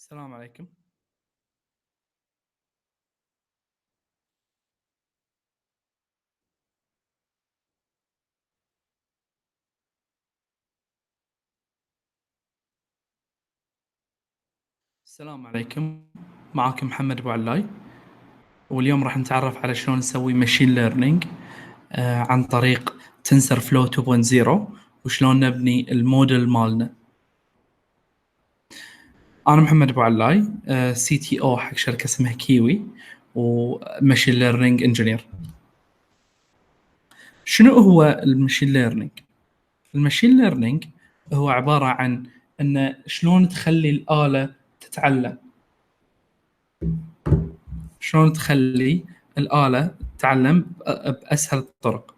السلام عليكم. السلام عليكم. معاكم محمد بوعلاي، واليوم راح نتعرف على شلون نسوي ماشين ليرنينج عن طريق TensorFlow 2.0 وشلون نبني الموديل مالنا. انا محمد بوعلاي، CTO حق شركه اسمها كيوي وماشين ليرنينج انجينير. شنو هو الماشين ليرنينج؟ الماشين ليرنينج هو عباره عن ان شلون تخلي الاله تتعلم، شلون تخلي الآلة تتعلم بأسهل الطرق.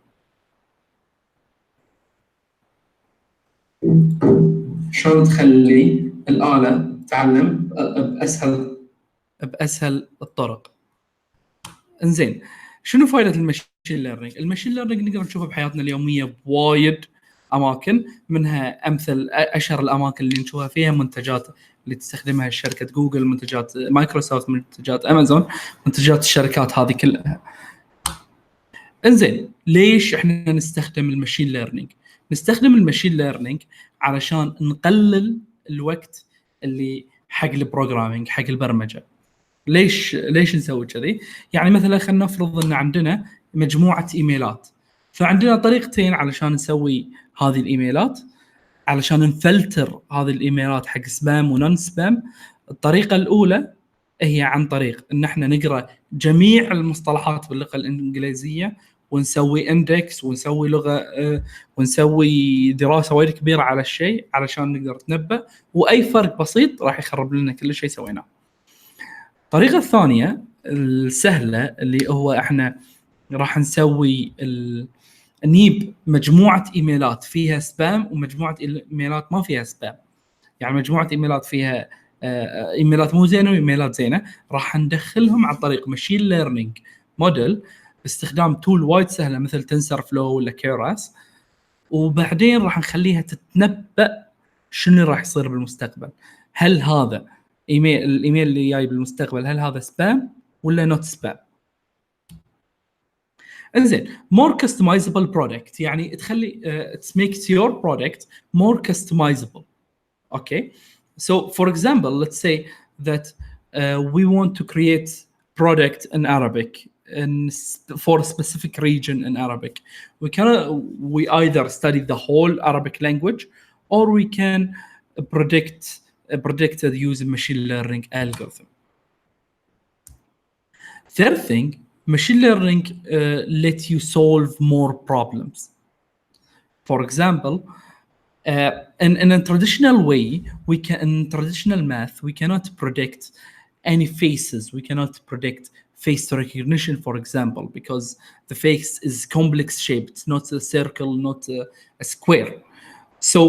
شلون تخلي الآلة تتعلم بأسهل الطرق. انزين، شنو فائدة الماشين ليرنينج؟ الماشين ليرنينج نقدر نشوفه بحياتنا اليومية بوايد أماكن، منها أمثل أشهر الأماكن اللي نشوفها فيها منتجات اللي تستخدمها شركة جوجل، منتجات مايكروسوفت، منتجات أمازون، منتجات الشركات هذه كلها. انزين، ليش احنا نستخدم الماشين ليرنينج؟ نستخدم الماشين ليرنينج علشان نقلل الوقت اللي حق البروجرامينج، حق البرمجه. ليش نسوي كذي؟ يعني مثلا خلينا نفرض ان عندنا مجموعه ايميلات، فعندنا طريقتين علشان نسوي هذه الايميلات، علشان نفلتر هذه الايميلات حق سبام ونون سبام. الطريقه الاولى هي عن طريق ان احنا نقرا جميع المصطلحات باللغه الانجليزيه ونسوي اندكس ونسوي لغه ونسوي دراسه وايد كبيره على الشيء علشان نقدر نتنبأ، واي فرق بسيط راح يخرب لنا كل شيء سويناه. الطريقه الثانيه السهله اللي هو احنا راح نسوي نجيب مجموعه ايميلات فيها سبام ومجموعه ايميلات ما فيها سبام. يعني مجموعه ايميلات فيها ايميلات مو زينه وايميلات زينه، راح ندخلهم عن طريق ماشين ليرنينج موديل باستخدام تول وايد سهله مثل تنسر فلو ولا كيراس، وبعدين راح نخليها تتنبأ شنو راح يصير بالمستقبل. هل هذا الايميل اللي جاي بالمستقبل هل هذا سبام ولا نوت سبام؟ انزين، more customizable product يعني تخلي it makes your product more customizable. Okay, so for example, let's say that we want to create product in Arabic for a specific region in Arabic. We either study the whole Arabic language or we can predict it using machine learning algorithm. Third thing, machine learning lets you solve more problems. For example, in a traditional way, in traditional math, we cannot predict any faces. We cannot predict face recognition, for example, because the face is complex shaped, not a circle, not a square. So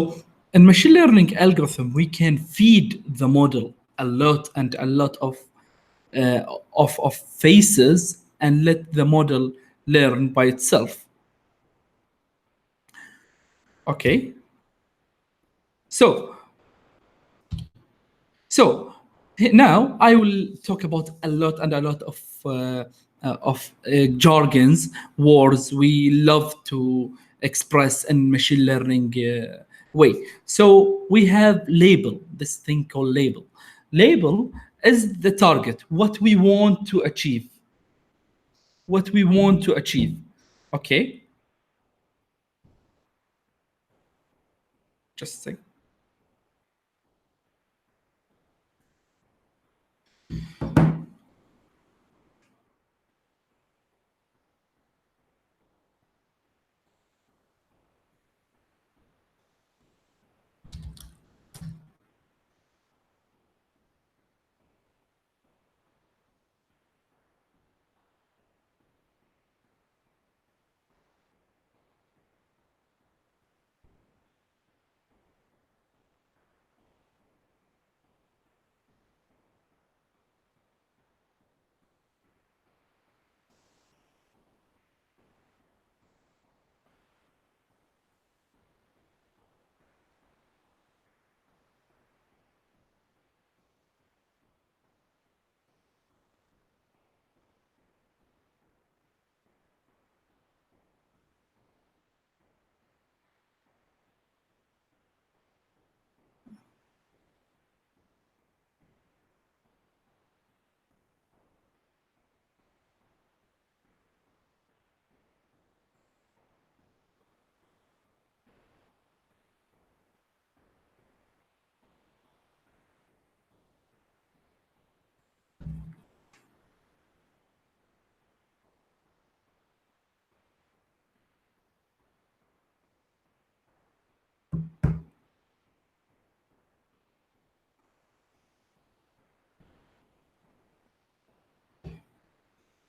in machine learning algorithm, we can feed the model a lot of faces and let the model learn by itself. Okay. So now I will talk about a lot of jargons, words we love to express in machine learning way. So we have label, this thing called label. Label is the target, what we want to achieve. What we want to achieve. Okay. Just a second.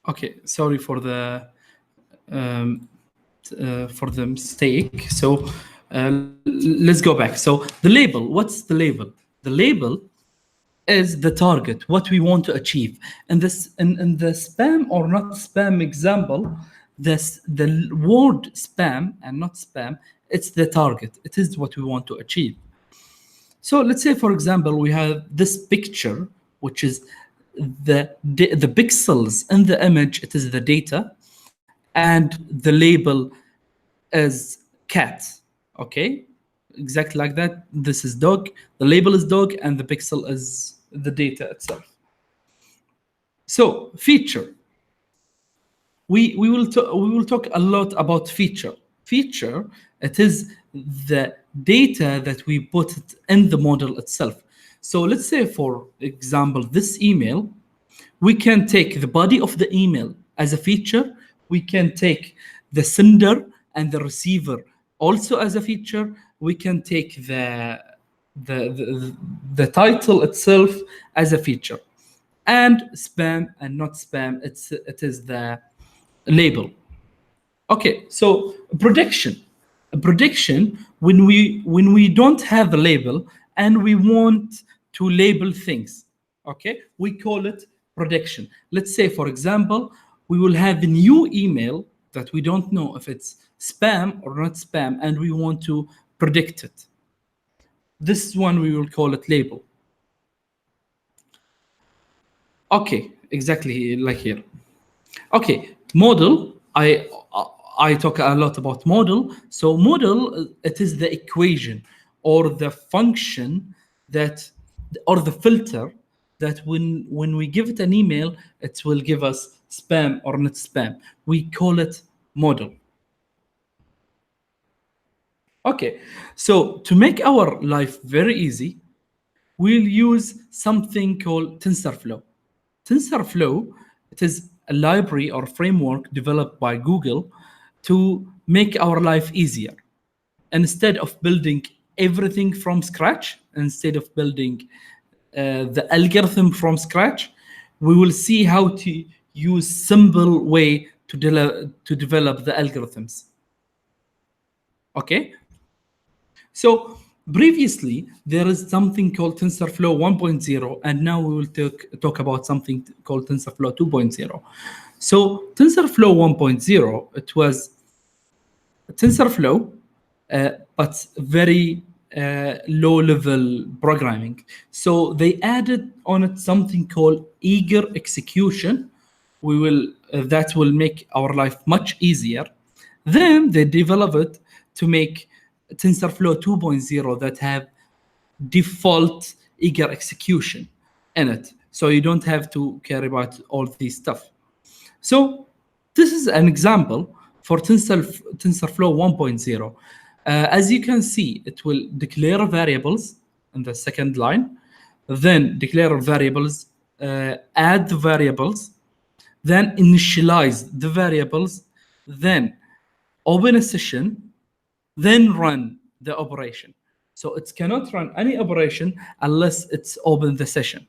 Okay, sorry for the mistake. So let's go back. So the label, what's the label? The label is the target, what we want to achieve. And this in the spam or not spam example, the word spam and not spam, it's the target. It is what we want to achieve. So let's say, for example, we have this picture, which is the pixels in the image. It is the data, and the label is cat. Okay, exactly like that. This is dog. The label is dog, and the pixel is the data itself. So feature. We will talk a lot about feature. Feature, it is the data that we put it in the model itself. So let's say, for example, this email, we can take the body of the email as a feature. We can take the sender and the receiver also as a feature. We can take the title itself as a feature. And spam and not spam, it is the label. Okay, so prediction. A prediction, when we don't have a label and we want to label things, okay, we call it prediction. Let's say, for example, we will have a new email that we don't know if it's spam or not spam, and we want to predict it. This one we will call it label. Okay, exactly like here. Okay, model. I talk a lot about model. So model, it is the equation or the function that, or the filter that when we give it an email, it will give us spam or not spam. We call it model. Okay, so to make our life very easy, we'll use something called TensorFlow. TensorFlow, it is a library or framework developed by Google to make our life easier. Instead of building everything from scratch, instead of building the algorithm from scratch, we will see how to use simple way to develop the algorithms. Okay? So previously, there is something called TensorFlow 1.0, and now we will talk about something called TensorFlow 2.0. So TensorFlow 1.0, it was TensorFlow, but very low-level programming. So they added on it something called eager execution. That will make our life much easier. Then they develop it to make TensorFlow 2.0 that have default eager execution in it. So you don't have to care about all these stuff. So this is an example for TensorFlow 1.0. As you can see, it will declare variables in the second line, then declare variables, add the variables, then initialize the variables, then open a session, then run the operation. So it cannot run any operation unless it's open the session.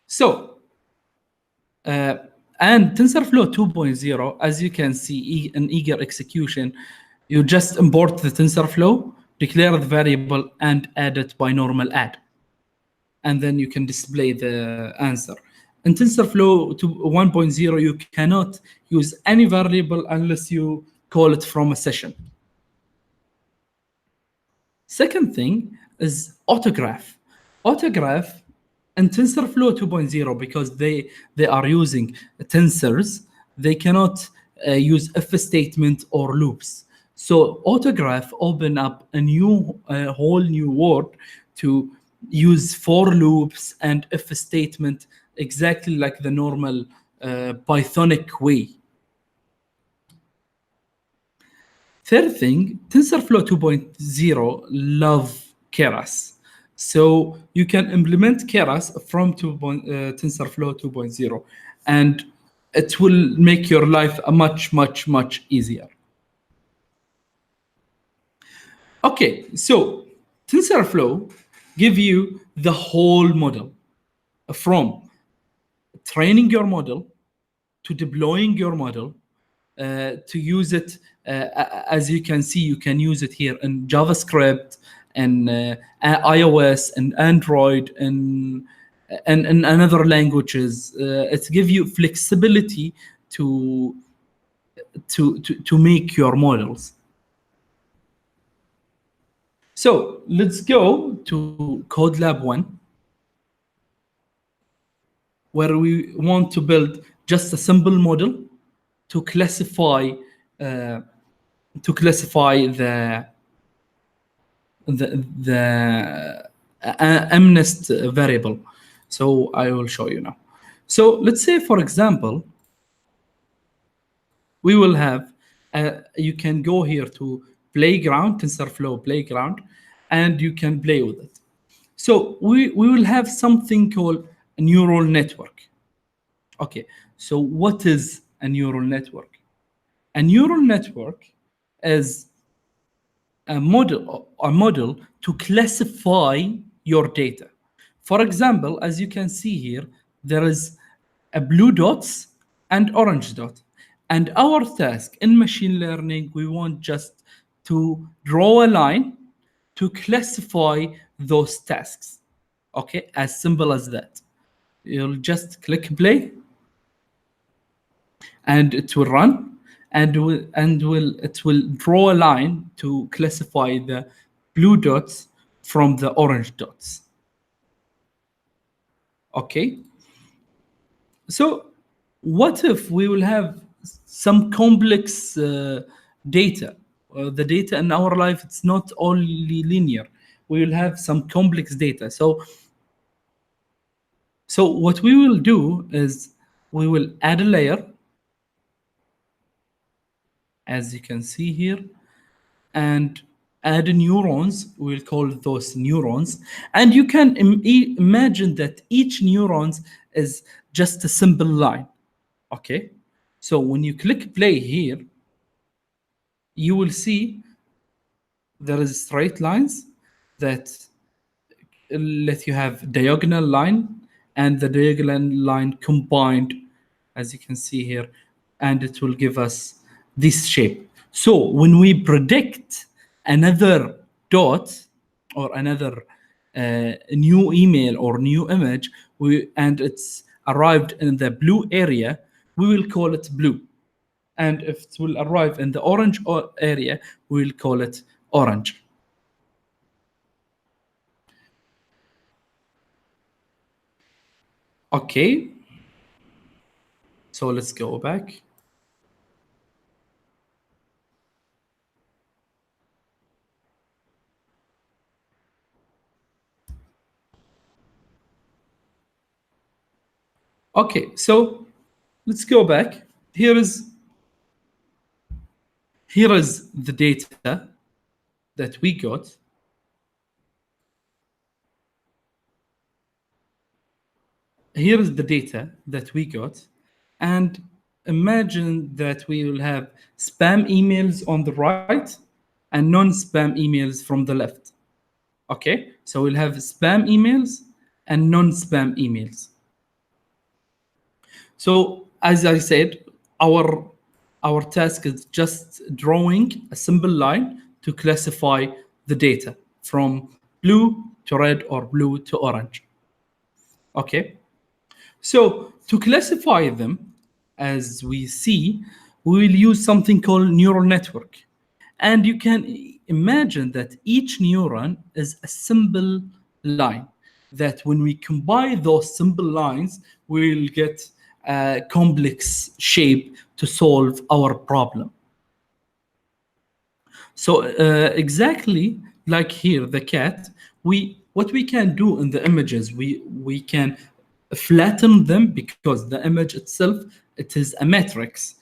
So, and TensorFlow 2.0, as you can see, an eager execution, you just import the TensorFlow, declare the variable, and add it by normal add. And then you can display the answer. In TensorFlow 1.0, you cannot use any variable unless you call it from a session. Second thing is autograph. Autograph and TensorFlow 2.0, because they are using tensors, they cannot use if statement or loops. So autograph open up a whole new world to use for loops and if statement exactly like the normal Pythonic way. Third thing, TensorFlow 2.0 love Keras. So you can implement Keras from TensorFlow 2.0, and it will make your life a much, much, much easier. Okay, so TensorFlow give you the whole model. from training your model to deploying your model, to use it, as you can see, you can use it here in JavaScript and iOS and Android and other languages. It gives you flexibility to to make your models. So let's go to Code Lab 1, where we want to build just a simple model to classify uh, the MNIST variable. So I will show you now. So let's say, for example, we will have, you can go here to playground, TensorFlow playground, and you can play with it. So we will have something called a neural network. Okay, so what is a neural network? A neural network is a model to classify your data. For example, as you can see here, there is a blue dots and orange dot. And our task in machine learning, we want just to draw a line to classify those tasks. Okay, as simple as that. You'll just click play and it will run, and it will draw a line to classify the blue dots from the orange dots. Okay, so what if we will have some complex data? The data in our life, it's not only linear. We will have some complex data. So what we will do is we will add a layer, as you can see here, and add neurons. We'll call those neurons. And you can imagine that each neurons is just a simple line. Okay, so when you click play here, you will see there is straight lines that let you have diagonal line, and the diagonal line combined, as you can see here, and it will give us this shape. So when we predict another dot or another new email or new image, and it's arrived in the blue area, we will call it blue. And if it will arrive in the orange area, we will call it orange. Okay, so let's go back. Okay, so let's go back. Here is the data that we got. Here is the data that we got, and imagine that we will have spam emails on the right and non-spam emails from the left. Okay, so we'll have spam emails and non-spam emails. So as I said, our task is just drawing a simple line to classify the data from blue to red or blue to orange. Okay, so to classify them, as we see, we will use something called neural network. And you can imagine that each neuron is a simple line, that when we combine those simple lines, we'll get a complex shape to solve our problem. So exactly like here, the cat, what we can do in the images, we can flatten them, because the image itself, it is a matrix.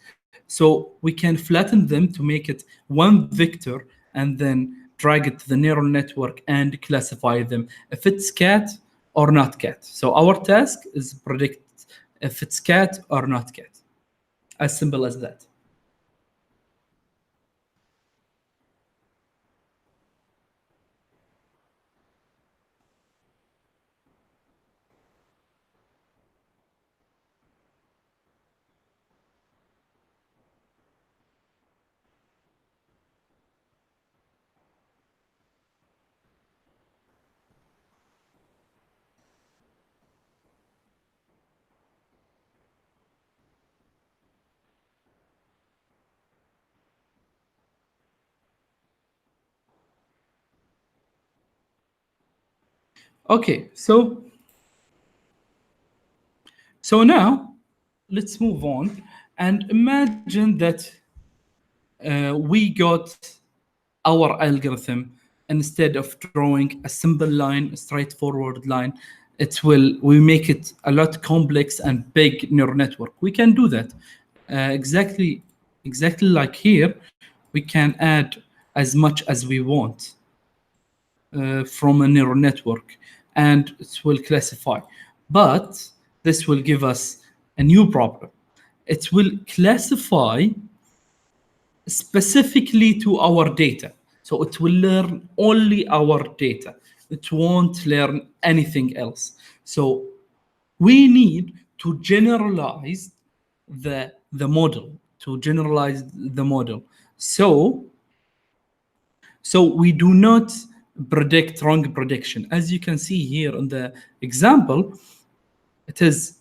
So we can flatten them to make it one vector and then drag it to the neural network and classify them if it's cat or not cat. So our task is predict if it's cat or not cat. As simple as that. Okay, so now let's move on and imagine that we got our algorithm. Instead of drawing a simple line, a straightforward line, we make it a lot complex and big neural network. We can do that exactly like here. We can add as much as we want from a neural network, and it will classify. But this will give us a new problem. It will classify specifically to our data. So it will learn only our data. It won't learn anything else. So we need to generalize the model, to generalize the model. So we do not predict wrong prediction. As you can see here in the example, it is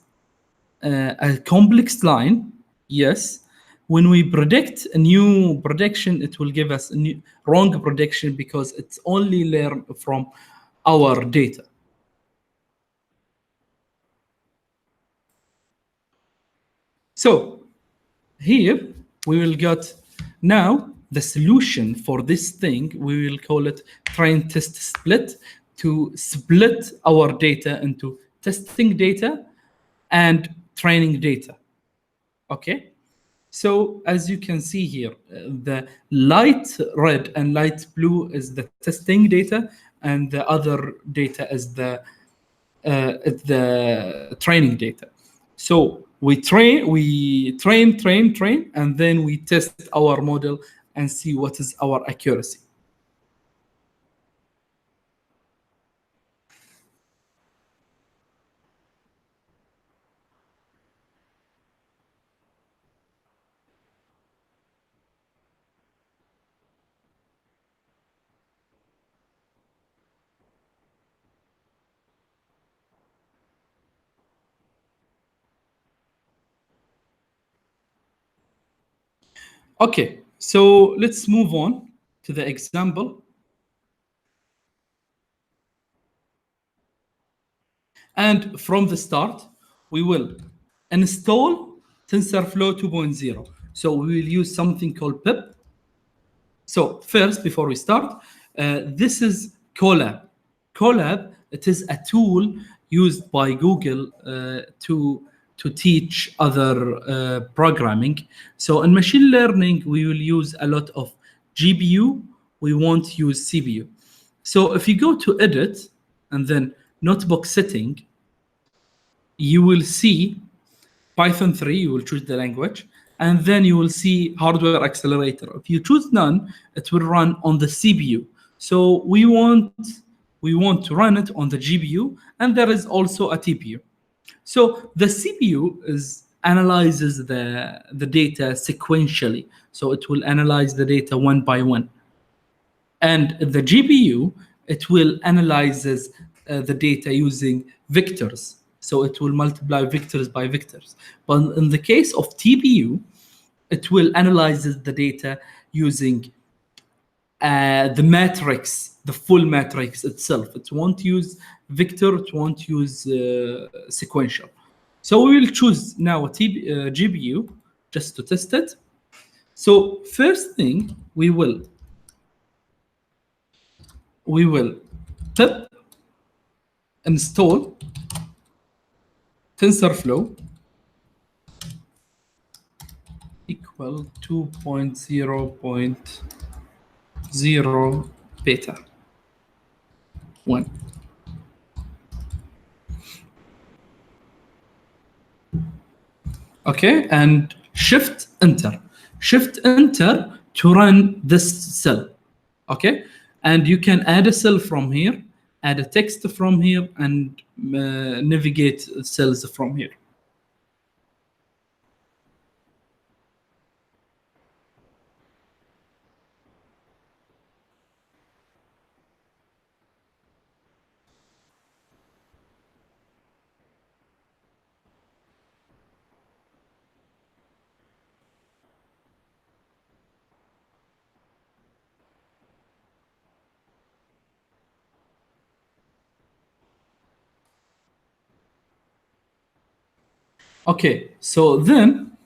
a complex line, yes. When we predict a new prediction, it will give us a new, wrong prediction because it's only learn from our data. So here we will get now the solution for this thing. We will call it train test split, to split our data into testing data and training data. Okay. So as you can see here, the light red and light blue is the testing data, and the other data is the training data. So we train, and then we test our model and see what is our accuracy. Okay, so let's move on to the example. And from the start, we will install TensorFlow 2.0. So we will use something called pip. So first, before we start, this is Colab. Colab, it is a tool used by Google to teach other programming. So in machine learning, we will use a lot of GPU. We won't use CPU. So if you go to edit and then notebook setting, you will see Python 3, you will choose the language, and then you will see hardware accelerator. If you choose none, it will run on the CPU. So we want to run it on the GPU, and there is also a TPU. So the CPU analyzes the data sequentially. So it will analyze the data one by one. And the GPU, it will analyzes the data using vectors. So it will multiply vectors by vectors. But in the case of TPU, it will analyze the data using the matrix, the full matrix itself. It won't use vector, it won't use sequential. So we will choose now a GPU just to test it. So first thing, we will pip install TensorFlow equal 2.0.0 beta 1. Okay, and shift enter. Shift enter to run this cell. Okay, and you can add a cell from here, add a text from here, and navigate cells from here. Okay, so then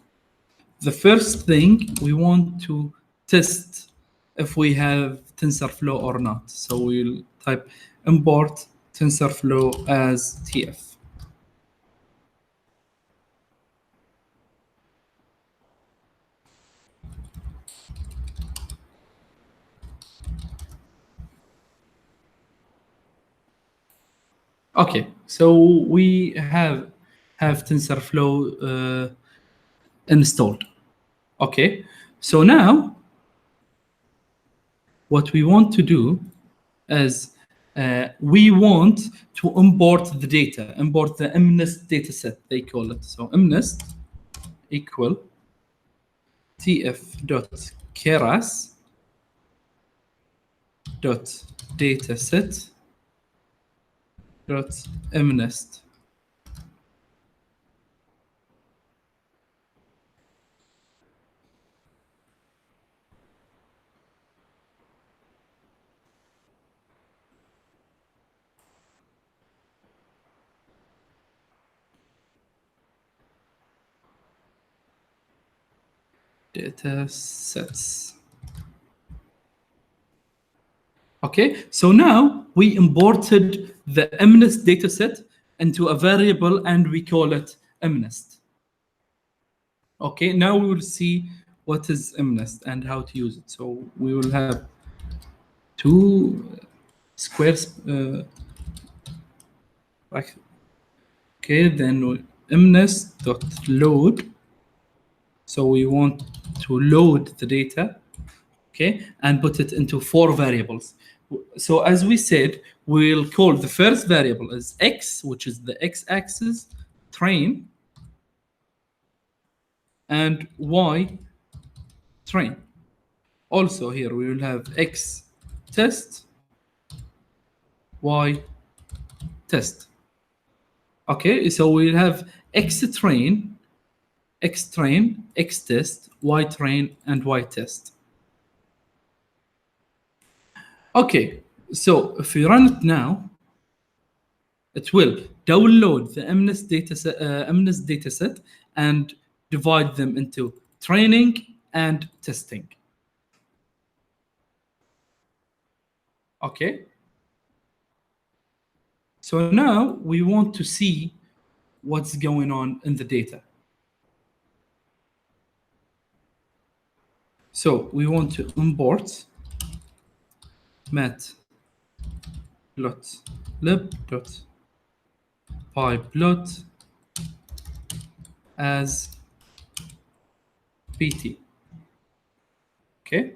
the first thing we want to test if we have TensorFlow or not. So we'll type import TensorFlow as TF. Okay, so we have TensorFlow installed. Okay, so now what we want to do is we want to import the data, import the MNIST dataset, they call it. So MNIST equal tf.keras dot dataset dot MNIST. Datasets. Okay, so now we imported the MNIST dataset into a variable and we call it MNIST. Okay, now we will see what is MNIST and how to use it. So we will have two squares. Okay, then MNIST.load. So we want to load the data, okay, and put it into 4 variables. So as we said, we'll call the first variable as x, which is the x-axis, train, and y, train. Also here we will have x test, y test. Okay, so we'll have x train, x test, y train, and y test. Okay, so if we run it now, it will download the MNIST dataset and divide them into training and testing. Okay. So now we want to see what's going on in the data. So we want to import matplotlib.pyplot as pt. Okay.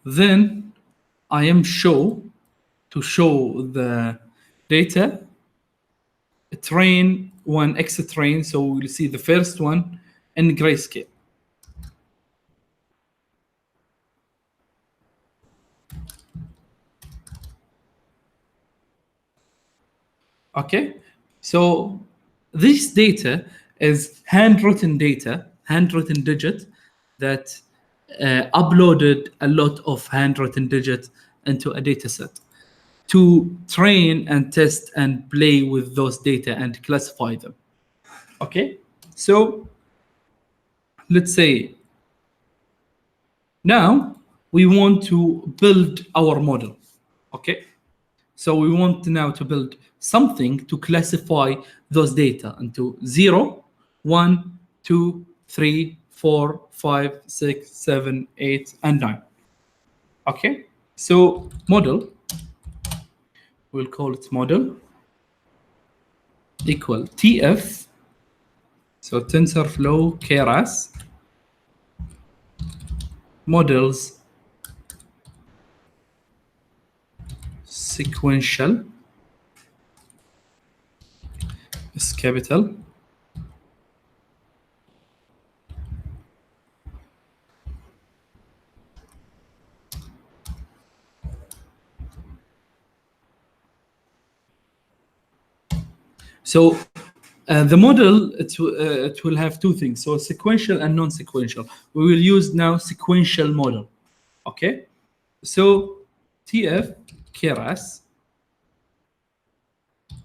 Then I am to show the data train one x train, so we'll see the first one in grayscale. Okay, so this data is handwritten digit that uploaded a lot of handwritten digits into a data set to train and test and play with those data and classify them. Okay, so let's say now we want to build our model. Okay, so we want now to build something to classify those data into 0, 1, 2, 3, 4, 5, 6, 7, 8, and 9. Okay, so model, we'll call it model equal TF, so TensorFlow keras models sequential is capital so the model, it will have two things, so sequential and non-sequential. We will use now sequential model. Okay, so TF keras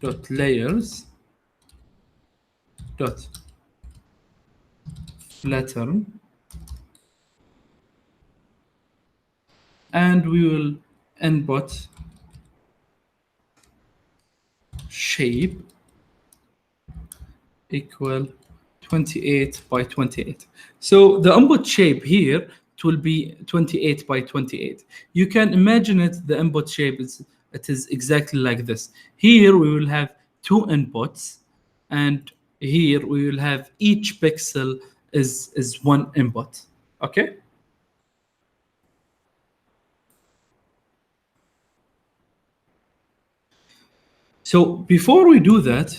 dot layers dot flatten, and we will input shape equal 28 by 28. So the input shape here, it will be 28 by 28. You can imagine it, the input shape is exactly like this. Here we will have two inputs, and here we will have each pixel is one input. Okay? So before we do that,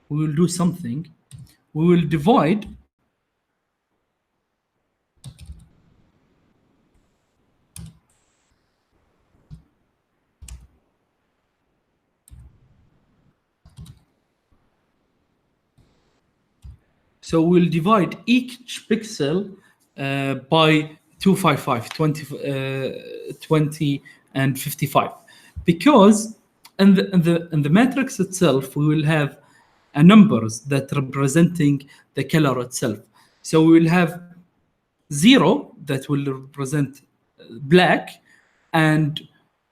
we will do something. We will divide So we'll divide each pixel by 255, 20 and 55. Because in the matrix itself, we will have numbers that representing the color itself. So we will have 0 that will represent black, and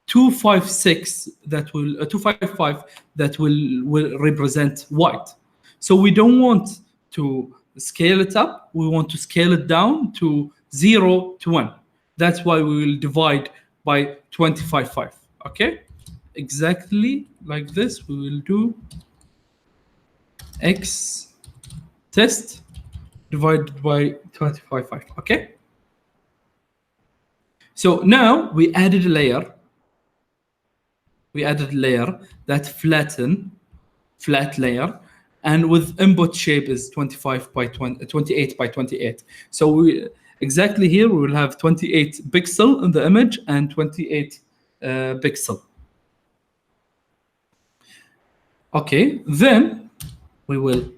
256 that will 255 that will represent white. So we don't want to scale it up, we want to scale it down to 0 to 1. That's why we will divide by 25.5. Okay, exactly like this we will do x test divided by 25.5. Okay, so now we added a layer. We added a layer that flat layer, and with input shape is 25 by 20, 28 by 28. So we exactly here we will have 28 pixel in the image and 28 pixel. Okay, then we will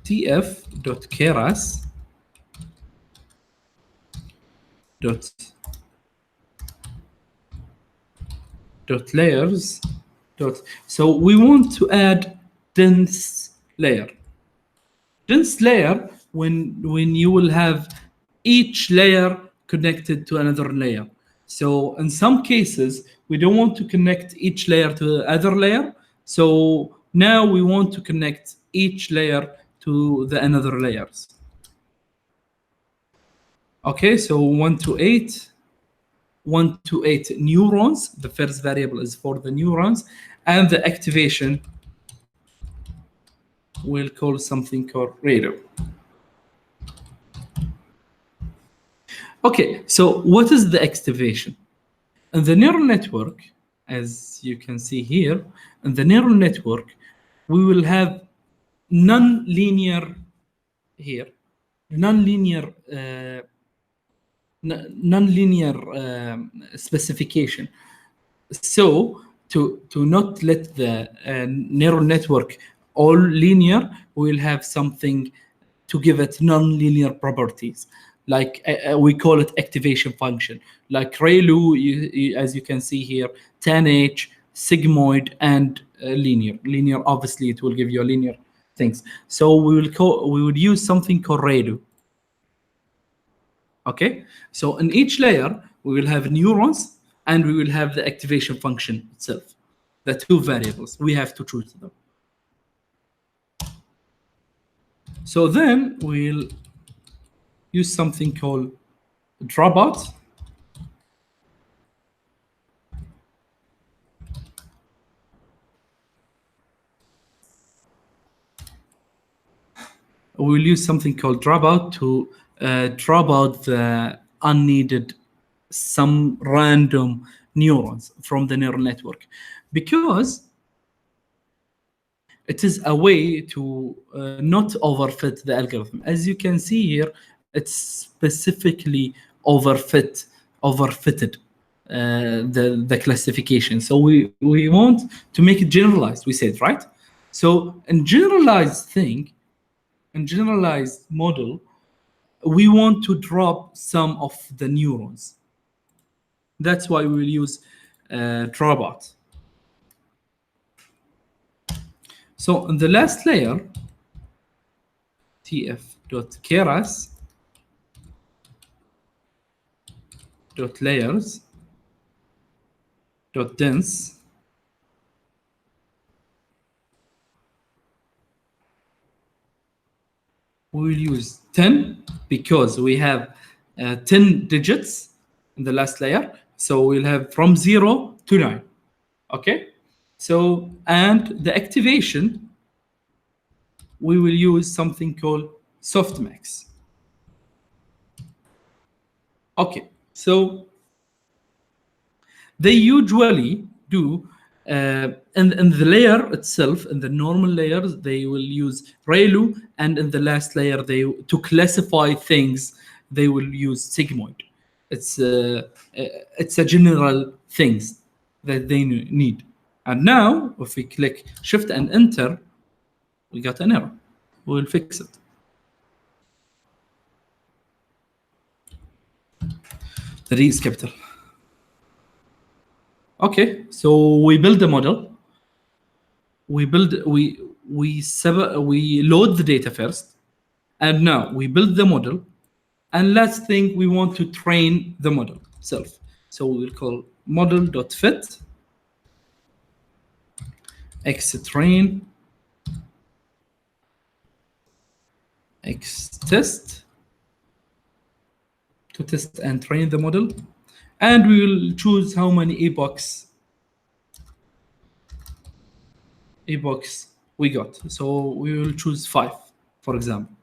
tf.keras dot layers dot. So we want to add dense layer. Dense layer when you will have each layer connected to another layer. So in some cases we don't want to connect each layer to the other layer. So now we want to connect each layer to the another layers. Okay, so 1 to 8 neurons. The first variable is for the neurons, and the activation we'll call something called radar. Okay, so what is the activation? In the neural network, as you can see here, in the neural network, we will have non-linear here, non-linear specification. So to not let the neural network all linear, we'll have something to give it non-linear properties. Like we call it activation function. Like ReLU, as you can see here, tanh, sigmoid, and linear. Linear, obviously, it will give you a linear things. So we would use something called ReLU. Okay, so in each layer we will have neurons and we will have the activation function itself. The two variables, we have to choose them. So then we'll use something called dropout. We'll use something called dropout to drop out the unneeded, some random neurons from the neural network, because it is a way to not overfit the algorithm. As you can see here, it's specifically overfitted the classification. So we want to make it generalized, we said, right? So in generalized model, we want to drop some of the neurons. That's why we will use dropout. So in the last layer, tf.keras dot layers dot dense, we will use 10 because we have 10 digits in the last layer. So we'll have from 0 to 9. Okay? So, and the activation, we will use something called softmax. Okay, so they usually do in the layer itself, in the normal layers, they will use ReLU, and in the last layer, they to classify things, they will use sigmoid. It's it's a general things that they need. And now, if we click Shift and Enter, we got an error. We'll fix it. The D is capital. Okay, so we build the model. We load the data first, and now we build the model. And last thing, we want to train the model itself. So we will call model.fit xtrain xtest to test and train the model. And we will choose how many epochs we got. So we will choose 5, for example.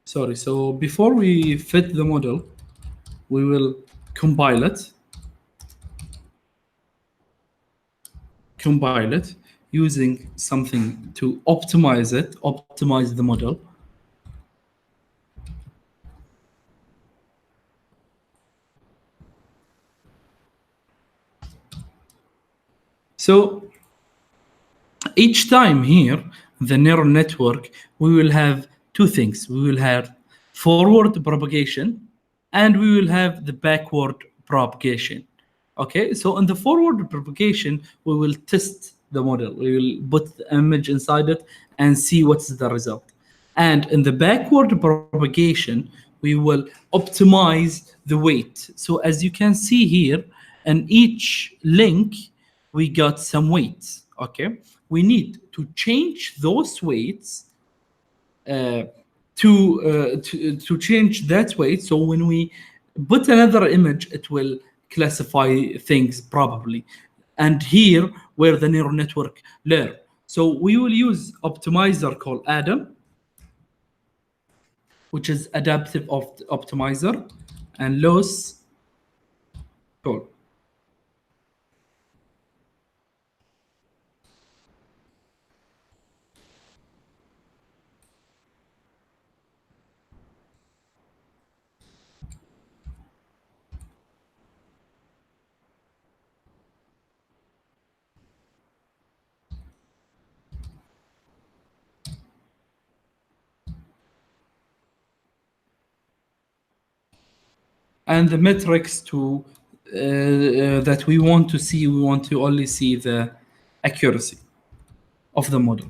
Sorry, so before we fit the model, we will compile it using something to optimize the model. So each time here, the neural network, we will have two things. We will have forward propagation and we will have the backward propagation. Okay, so in the forward propagation, we will test the model. We will put the image inside it and see what's the result. And in the backward propagation, we will optimize the weight. So as you can see here, in each link, we got some weights. Okay, we need to change those weights to change that weight. So when we put another image, it will classify things probably. And here, where the neural network learn. So we will use optimizer called Adam, which is adaptive optimizer, and loss code. And the metrics to that we want to see, we want to only see the accuracy of the model.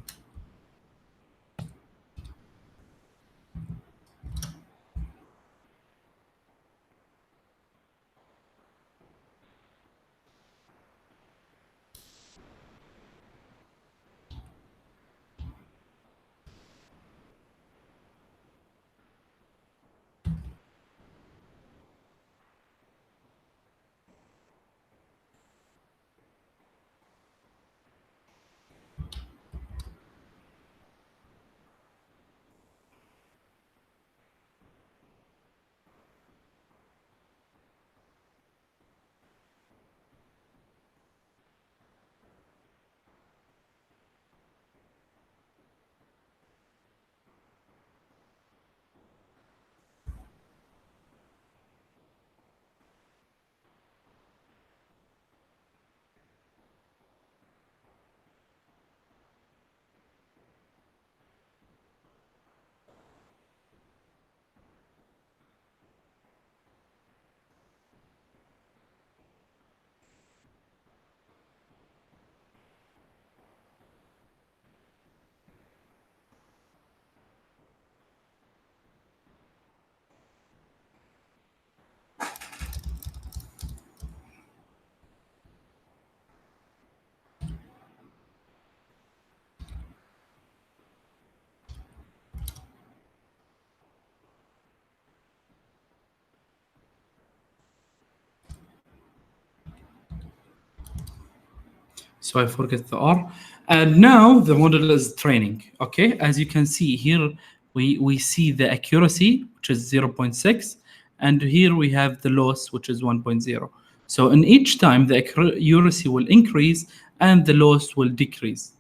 So I forget the R. And now the model is training. Okay, as you can see here, we see the accuracy, which is 0.6, and here we have the loss, which is 1.0. So in each time, the accuracy will increase and the loss will decrease.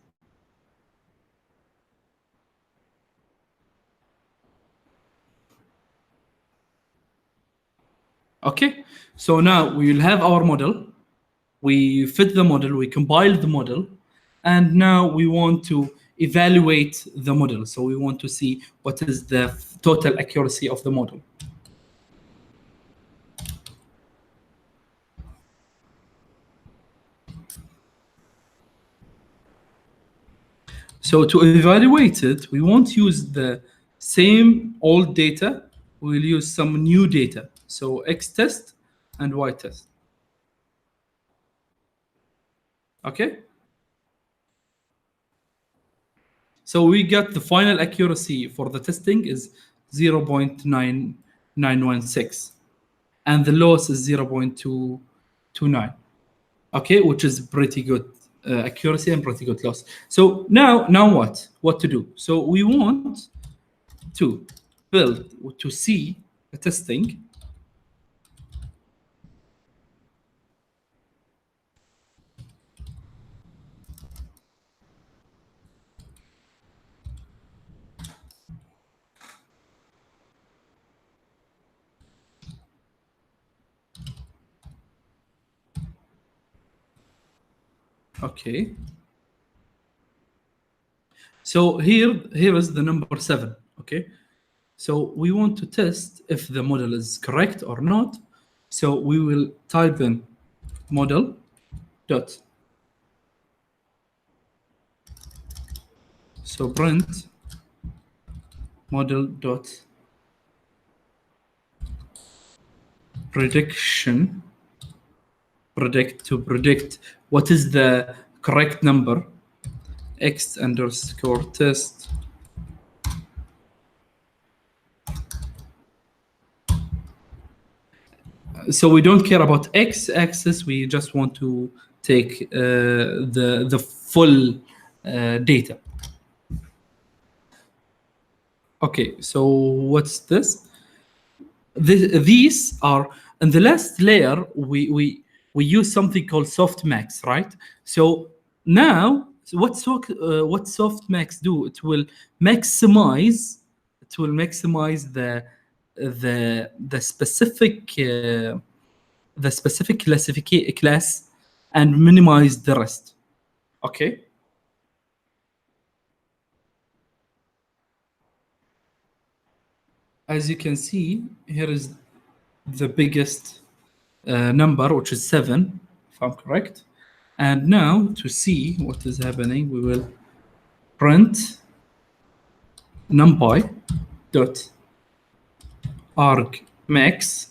Okay, so now we will have our model. We fit the model, we compile the model, and now we want to evaluate the model. So we want to see what is the total accuracy of the model. So to evaluate it, we won't use the same old data. We'll use some new data. So X test and Y test. Okay? So we got the final accuracy for the testing is 0.9916. And the loss is 0.229. Okay, which is pretty good accuracy and pretty good loss. So now what? What to do? So we want to build to see the testing. Okay. So here is the number 7. Okay. So we want to test if the model is correct or not. So we will type in model dot. So print model dot prediction, predict what is the correct number, x underscore test so we don't care about x axis, we just want to take the full data. Okay, so what's this? These are in the last layer. We use something called softmax, right? So now what softmax do? It will maximize. It will maximize the specific class and minimize the rest. Okay. As you can see, here is the biggest number, which is 7, if I'm correct. And now to see what is happening, we will print numpy dot argmax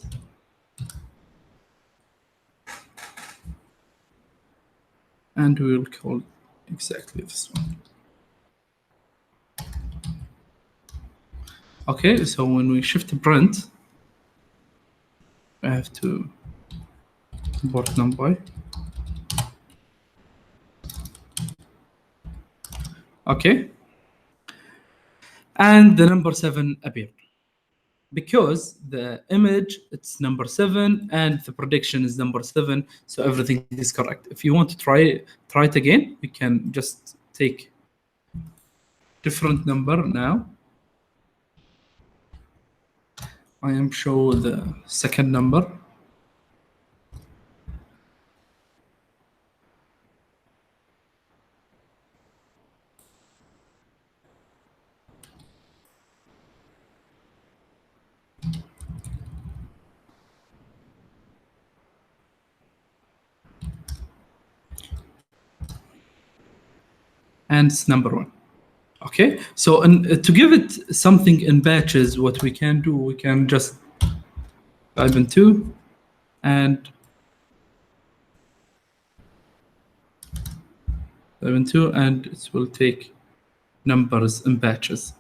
and we will call exactly this one. Okay, so when we shift to print, I have to import numpy. Okay, and the number 7 appeared because the image it's number 7 and the prediction is number 7, so everything is correct. If you want to try it again, we can just take different number now. I am show the second number. And it's number 1. Okay, so to give it something in batches, what we can do, we can just type in 2 and type in 2 and it will take numbers in batches.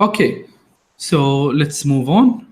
Okay, so let's move on.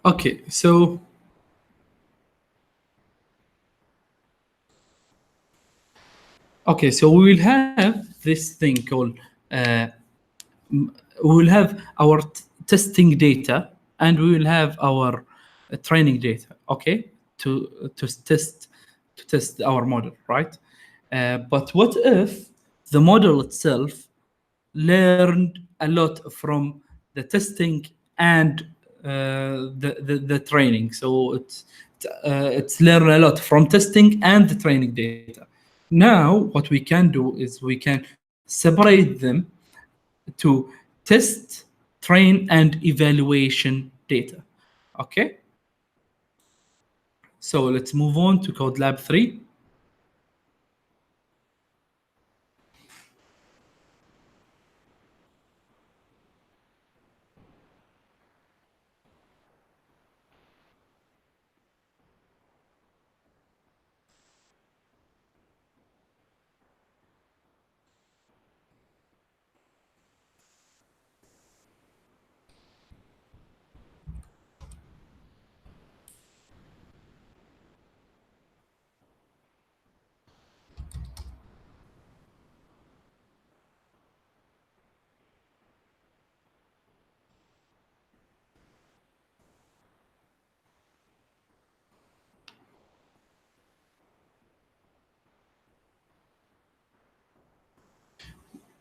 Okay, so we will have this thing called we will have our testing data, and we will have our training data. Okay, to test our model, right? But what if the model itself learned a lot from the testing and the training? So it's learned a lot from testing and the training data. Now what we can do is we can separate them to test, train, and evaluation data. Okay, so let's move on to Code Lab 3.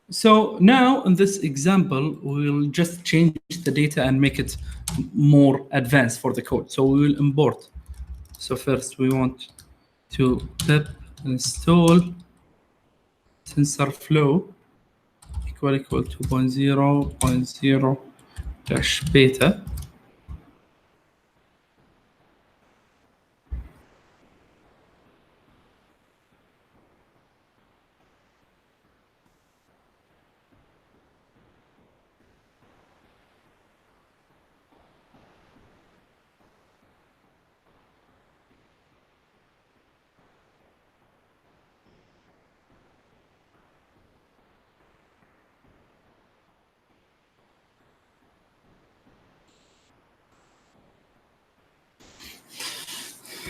So now in this example, we'll just change the data and make it more advanced for the code. So we will import. So first we want to pip install TensorFlow equal 2.0.0 dash beta.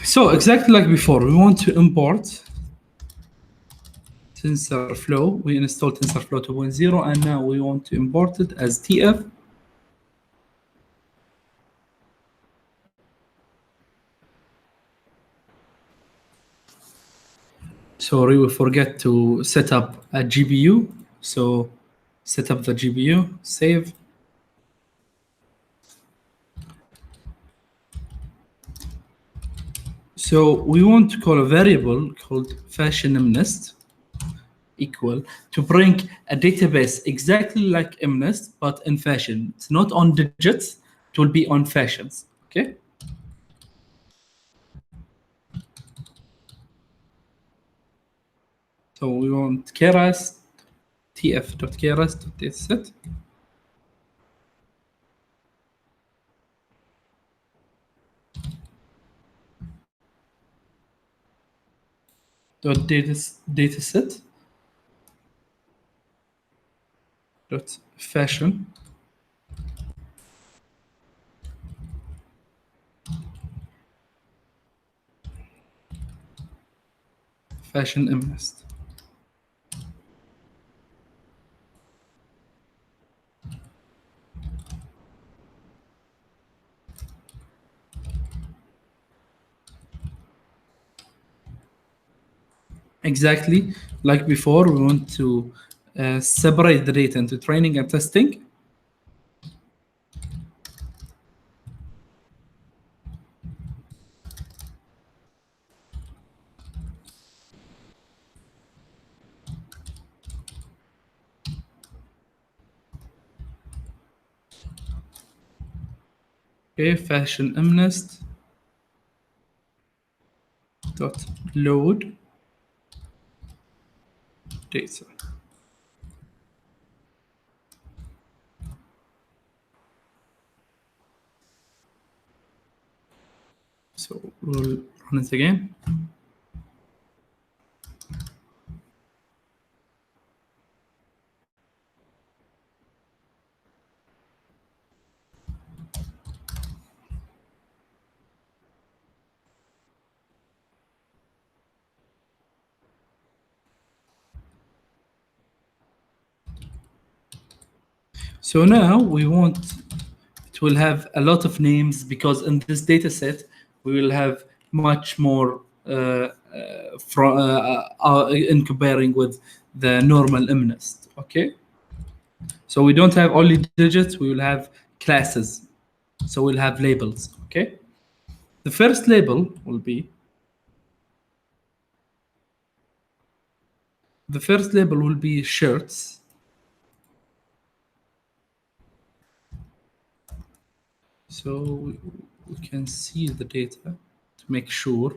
So exactly like before, we want to import TensorFlow. We installed TensorFlow 2.0, and now we want to import it as TF. Sorry, we forget to set up a GPU. So set up the GPU, save. So we want to call a variable called fashion MNIST equal to bring a database exactly like MNIST, but in fashion. It's not on digits, it will be on fashions. Okay. So we want keras tf.keras.dataset dataset dot fashion MNIST. Exactly like before, we want to separate the data into training and testing. Okay, fashion MNIST dot load data. So we'll run it again. So now we want, it will have a lot of names because in this data set, we will have much more in comparing with the normal MNIST, okay? So we don't have only digits, we will have classes. So we'll have labels, okay? The first label will be, shirts. So we can see the data to make sure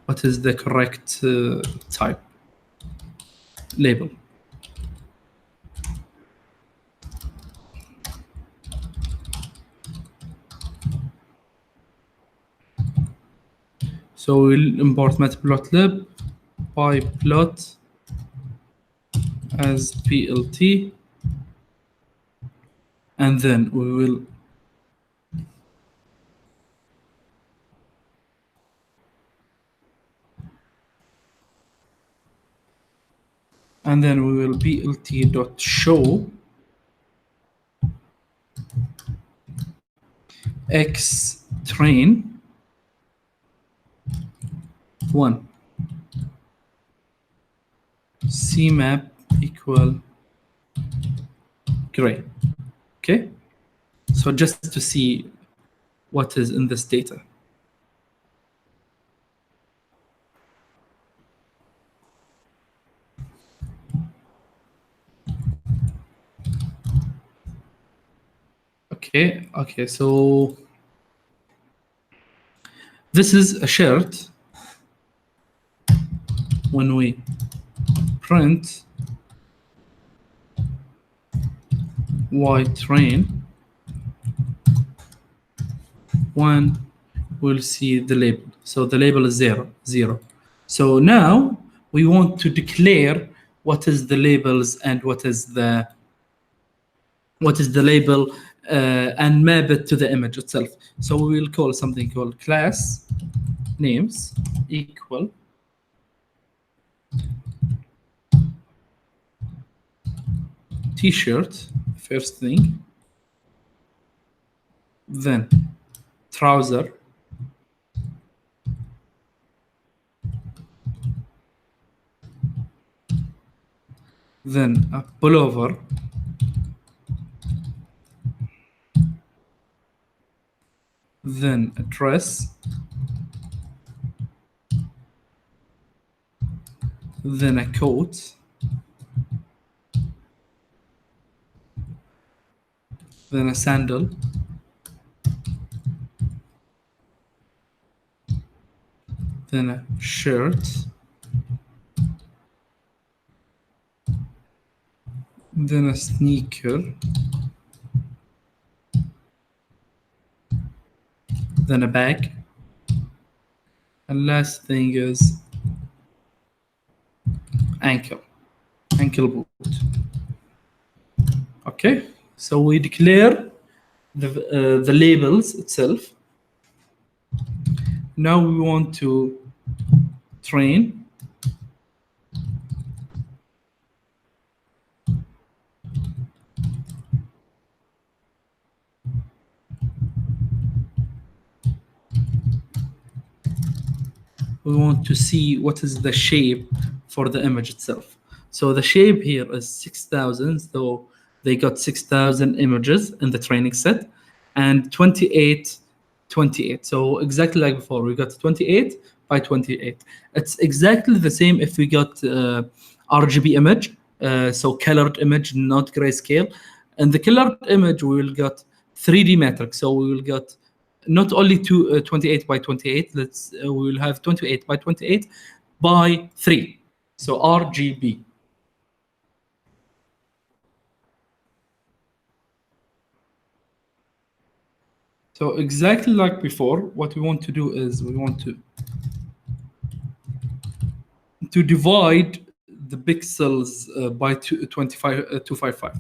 what is the correct type label. So we'll import matplotlib pyplot as plt, and then we will plt.show x train 1 cmap equal gray. Okay, so just to see what is in this data. Okay, so this is a shirt. When we print y train 1, we'll see the label. So the label is 0, 0. So now we want to declare what is the labels and what is the label and map it to the image itself. So we will call something called class names equal t-shirt, first thing, then trouser, then a pullover, then a dress, then a coat, then a sandal, then a shirt, then a sneaker, then a bag, and last thing is ankle boot. Okay, so we declare the labels itself. Now we want to train we want to see what is the shape for the image itself. So the shape here is 6,000, so they got 6,000 images in the training set, and 28. So exactly like before, we got 28 by 28. It's exactly the same if we got RGB image, so colored image, not grayscale. In the colored image, we will get 3D matrix. So we will get not only 28 by 28. We will have 28 by 28 by 3. So RGB. So exactly like before, what we want to do is we want to divide the pixels by 255.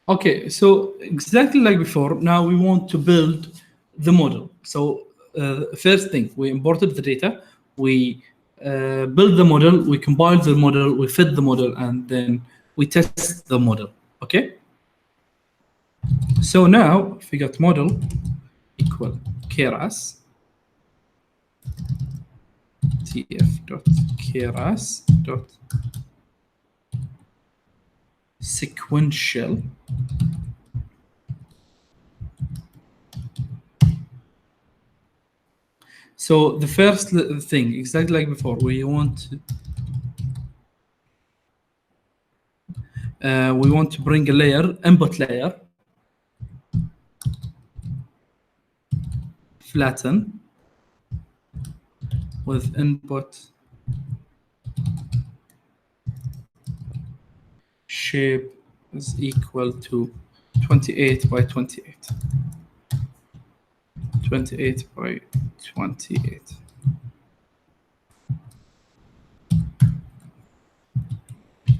Okay, so exactly like before, now we want to build the model. So first thing, we imported the data, we build the model, we compile the model, we fit the model, and then we test the model. Okay. So now, if we got model equal keras, tf dot keras dot sequential. So the first thing, exactly like before, we want to bring a layer, input layer, flatten with input shape is equal to 28 by 28. 28 by 28.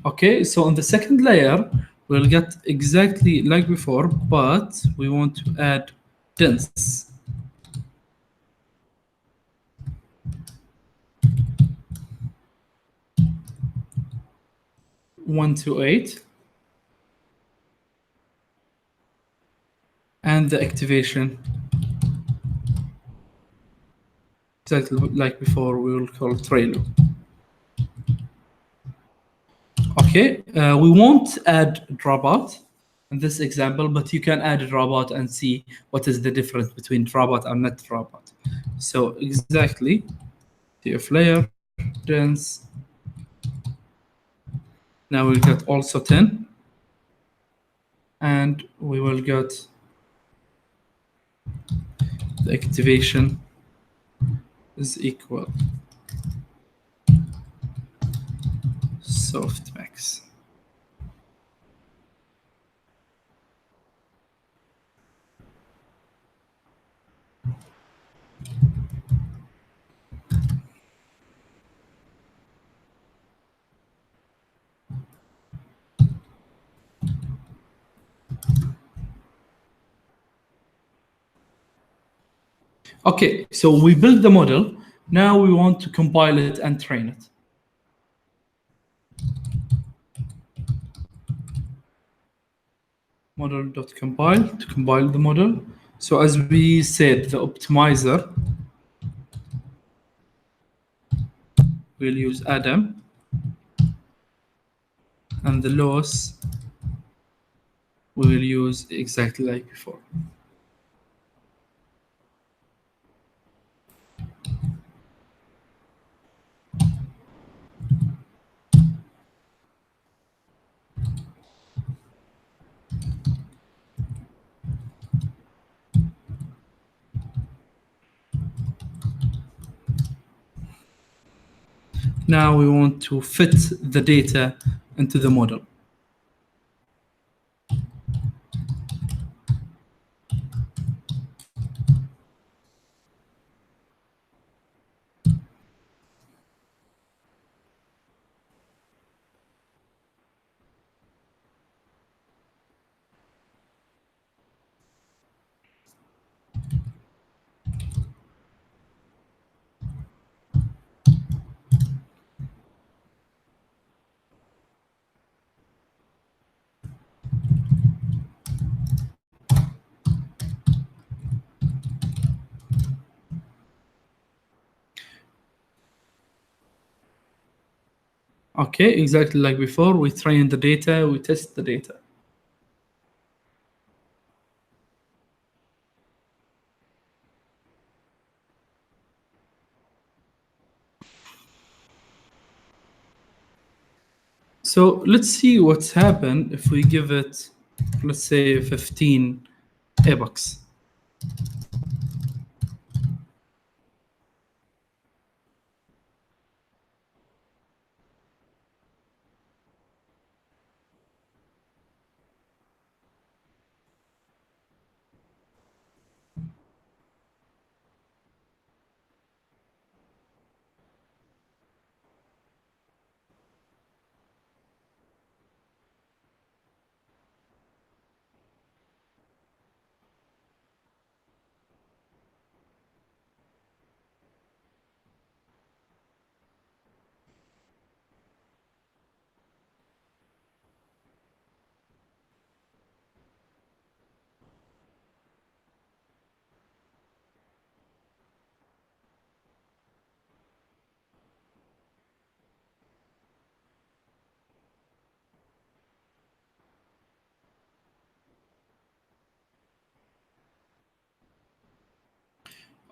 Okay, so on the second layer, we'll get exactly like before, but we want to add dense. 128. And the activation, exactly like before, we will call Trello. Okay, we won't add dropout in this example, but you can add a dropout and see what is the difference between dropout and not dropout. So exactly, TF layer, dense. Now we'll get also 10, and we will get the activation is equal softmax. Okay, so we built the model. Now we want to compile it and train it. Model.compile to compile the model. So as we said, the optimizer will use Adam, and the loss we will use exactly like before. Now we want to fit the data into the model. Okay, exactly like before. We train the data, we test the data. So let's see what's happened if we give it, let's say, 15 epochs.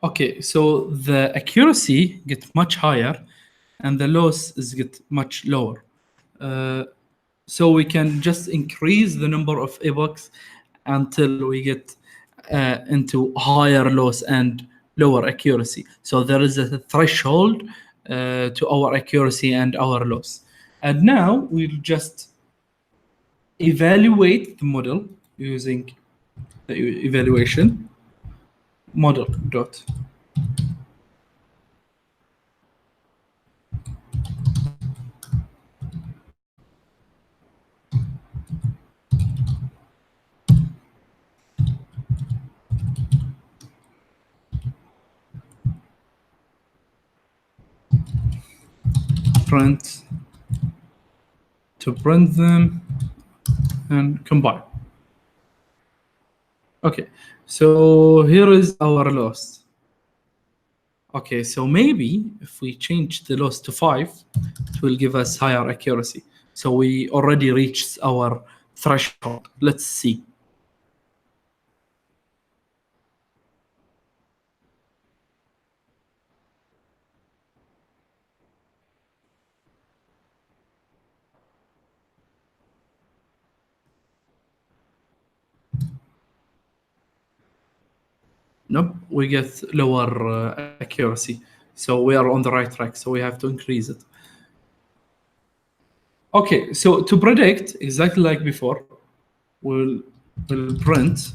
Okay, so the accuracy gets much higher and the loss is get much lower. Uh, so we can just increase the number of epochs until we get into higher loss and lower accuracy. So there is a threshold to our accuracy and our loss. And now we'll just evaluate the model using the evaluation model dot print to print them and combine. Okay, so here is our loss. Okay, so maybe if we change the loss to 5, it will give us higher accuracy. So we already reached our threshold. Let's see. Nope, we get lower accuracy. So we are on the right track. So we have to increase it. Okay, so to predict exactly like before, we'll print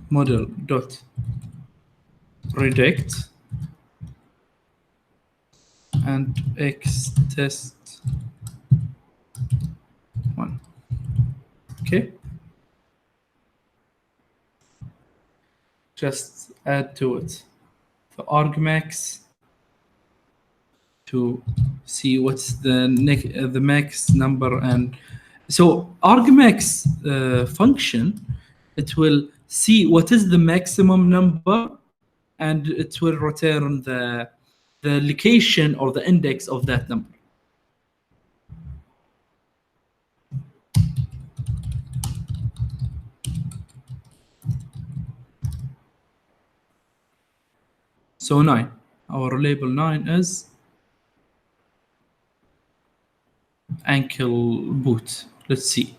model dot predict and x test 1. Okay, just add to it the argmax to see what's the max number. And so argmax function, it will see what is the maximum number and it will return the location or the index of that number. So 9, our label 9 is ankle boot. Let's see.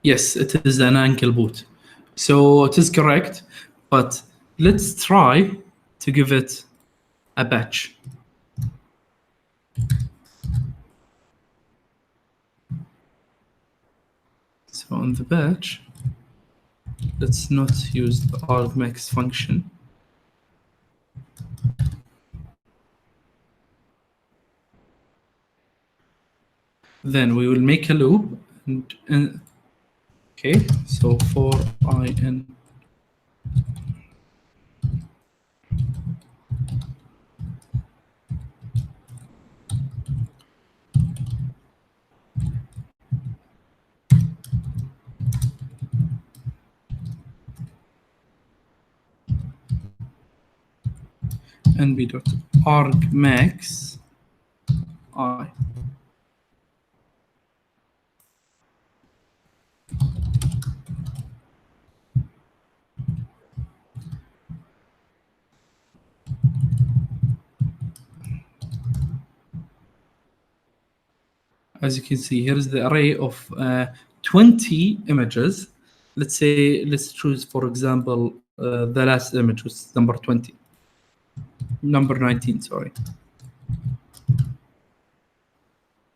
Yes, it is an ankle boot. So it is correct, but let's try to give it a batch. So on the batch, let's not use the argmax function. Then we will make a loop and okay, so for I in nb.argmax I. As you can see, here is the array of 20 images. Let's say, let's choose, for example, the last image was number 20. Number 19, sorry.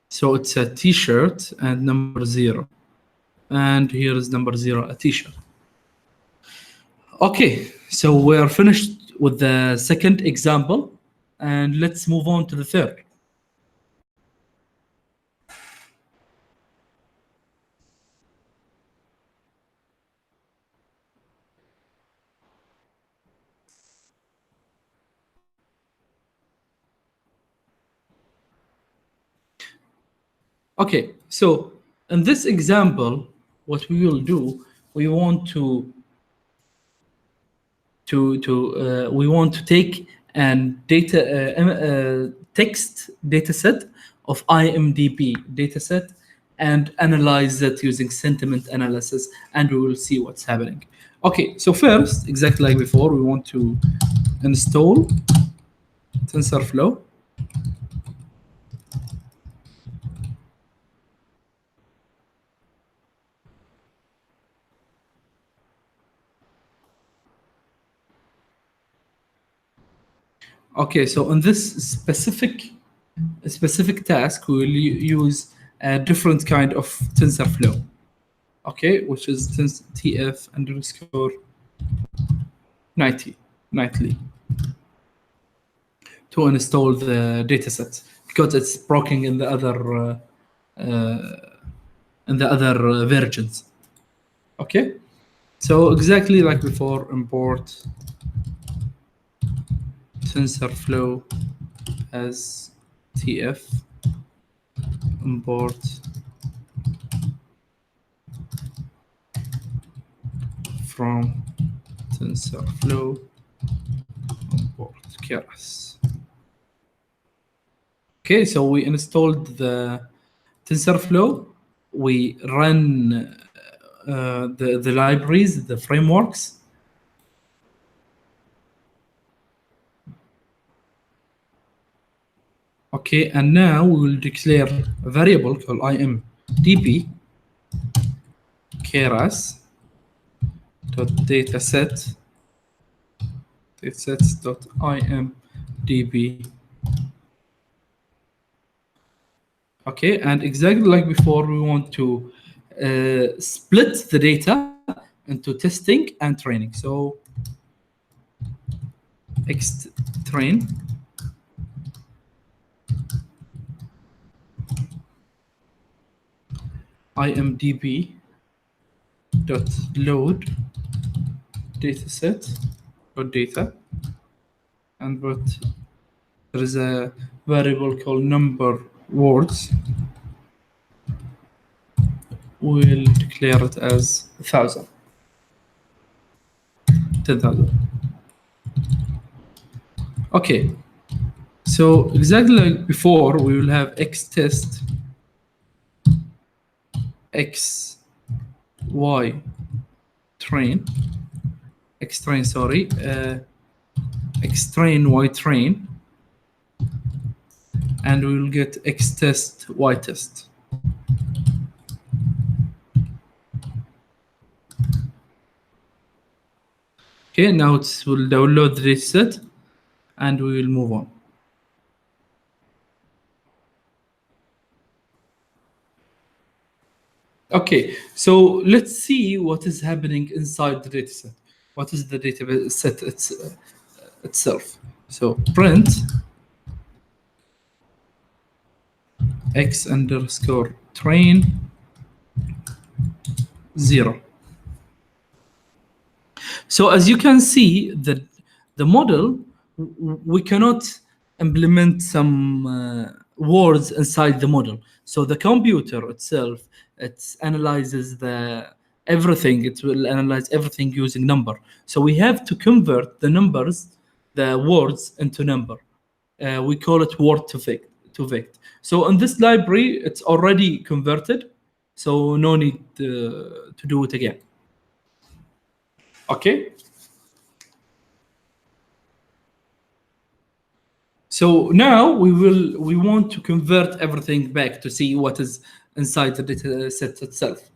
So it's a t-shirt and number 0. And here is number 0, a t-shirt. Okay, so we are finished with the second example, and let's move on to the third. Okay, so in this example, what we will do, we want to take an text data set of IMDb data set and analyze it using sentiment analysis, and we will see what's happening. Okay, so first, exactly like before, we want to install TensorFlow. Okay, so on this specific task, we will use a different kind of TensorFlow. Okay, which is tf_nightly to install the dataset, because it's broken in the other versions. Okay, so exactly like before, import TensorFlow as tf, import from TensorFlow, import keras. Okay, so we installed the TensorFlow. We run the libraries, the frameworks. Okay, and now we will declare a variable called imdb datasets.imdb. Okay, and exactly like before, we want to split the data into testing and training. So train imdb dot load dataset or data, and but there is a variable called number words. We'll declare it as 1,000, 10,000. Okay, so exactly like before, we will have xtest x y train, x train, sorry, x train y train, and we will get x test y test. Okay, now it will download the dataset, and we will move on. Okay, so let's see what is happening inside the dataset. What is the dataset itself? So print x underscore train 0. So as you can see, the model, we cannot implement some words inside the model. So the computer itself, it analyzes everything. It will analyze everything using number. So we have to convert the numbers the words into number. We call it word to vect. So in this library, it's already converted, so no need to do it again. Okay. So now we want to convert everything back to see what is inside the data set itself.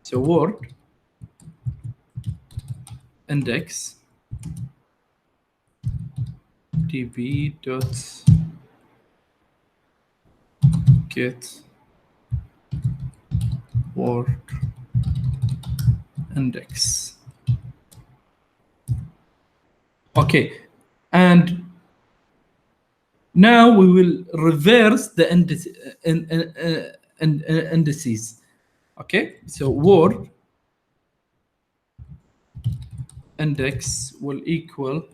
So word index db dot get word index. Okay, and now we will reverse the indices. Okay, so word index will equal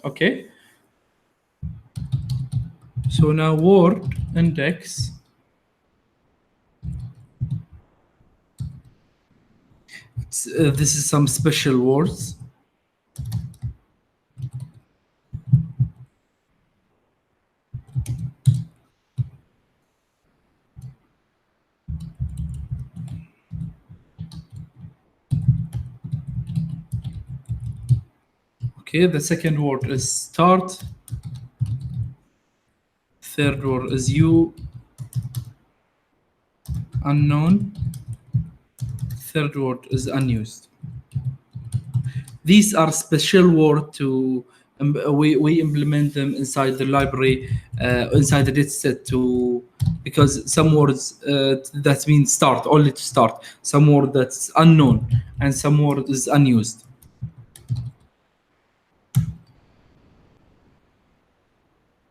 okay. So now word index this is some special words. Okay, the second word is start. Third word is you, unknown. Third word is unused. These are special words to we implement them inside the library, inside the dataset to because some words that mean start only to start, some word that's unknown, and some word is unused.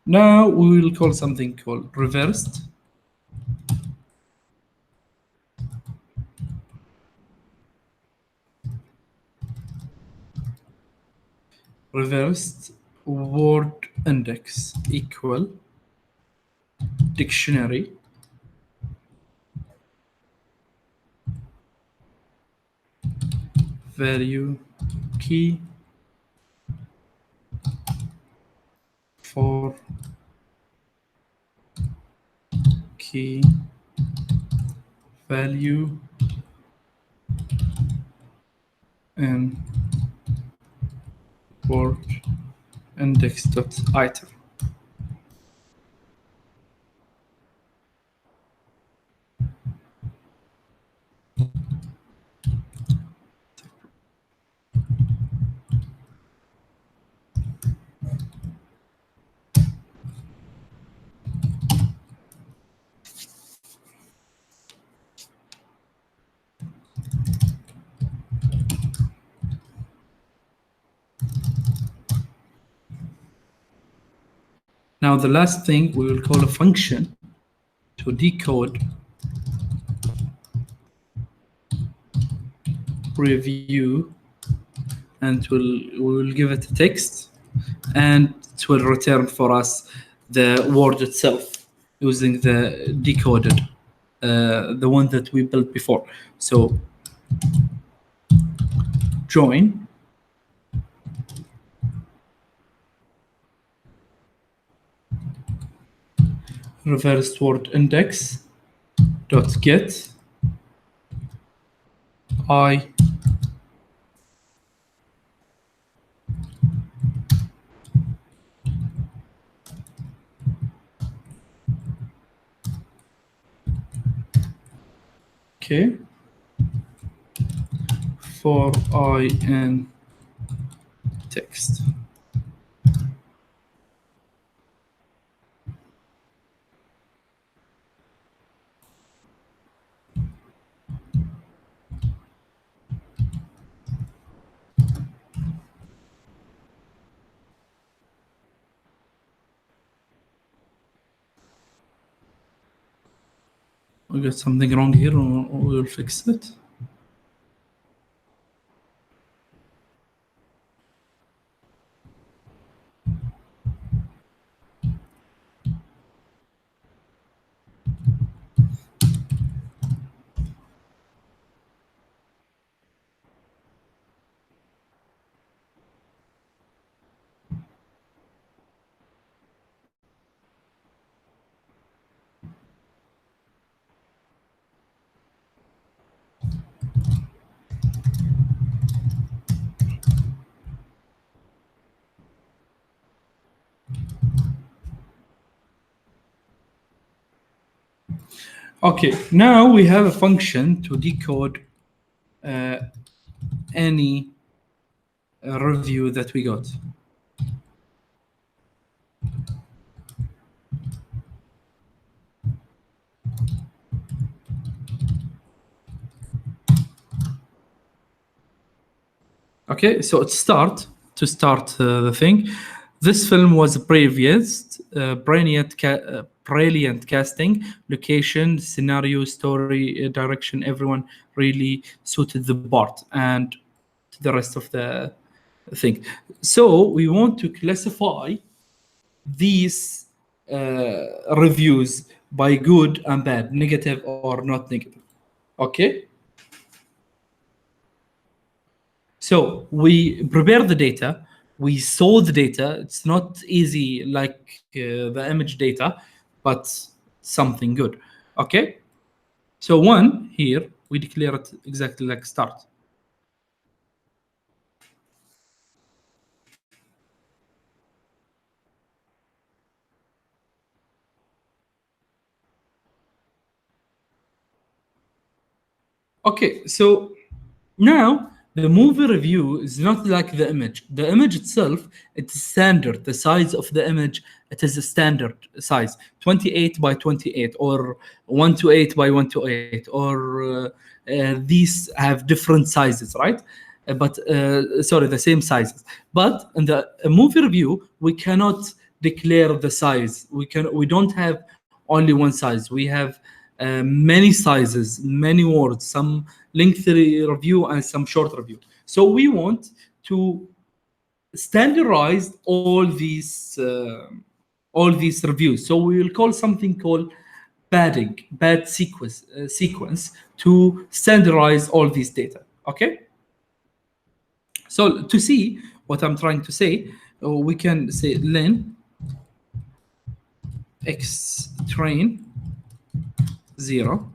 Now we will call something called reversed. Reversed word index equal dictionary value key for key value and word index dot item. Now the last thing we will call a function to decode review, and we will give it a text, and it will return for us the word itself using the decoded, the one that we built before. So join reversed word index dot get I okay for I in text. We got something wrong here. We'll fix it. Okay, now we have a function to decode any review that we got. Okay, so to start the thing. This film was brilliant casting, location, scenario, story, direction. Everyone really suited the part and the rest of the thing. So we want to classify these reviews by good and bad, negative or not negative. Okay. So we prepare the data, we saw the data. It's not easy like the image data, but something good. Okay. So one here, we declare it exactly like start. Okay, so now the movie review is not like the image. The image itself, it's standard. The size of the image, it is a standard size, 28 by 28 or 128 by 128, or these have different sizes, right? But sorry, the same sizes. But in the movie review, we cannot declare the size. We don't have only one size. We have many sizes, many words, some lengthy review and some short review. So we want to standardize all these reviews. So we will call something called bad sequence to standardize all these data. Okay. So to see what I'm trying to say, we can say len x train 0.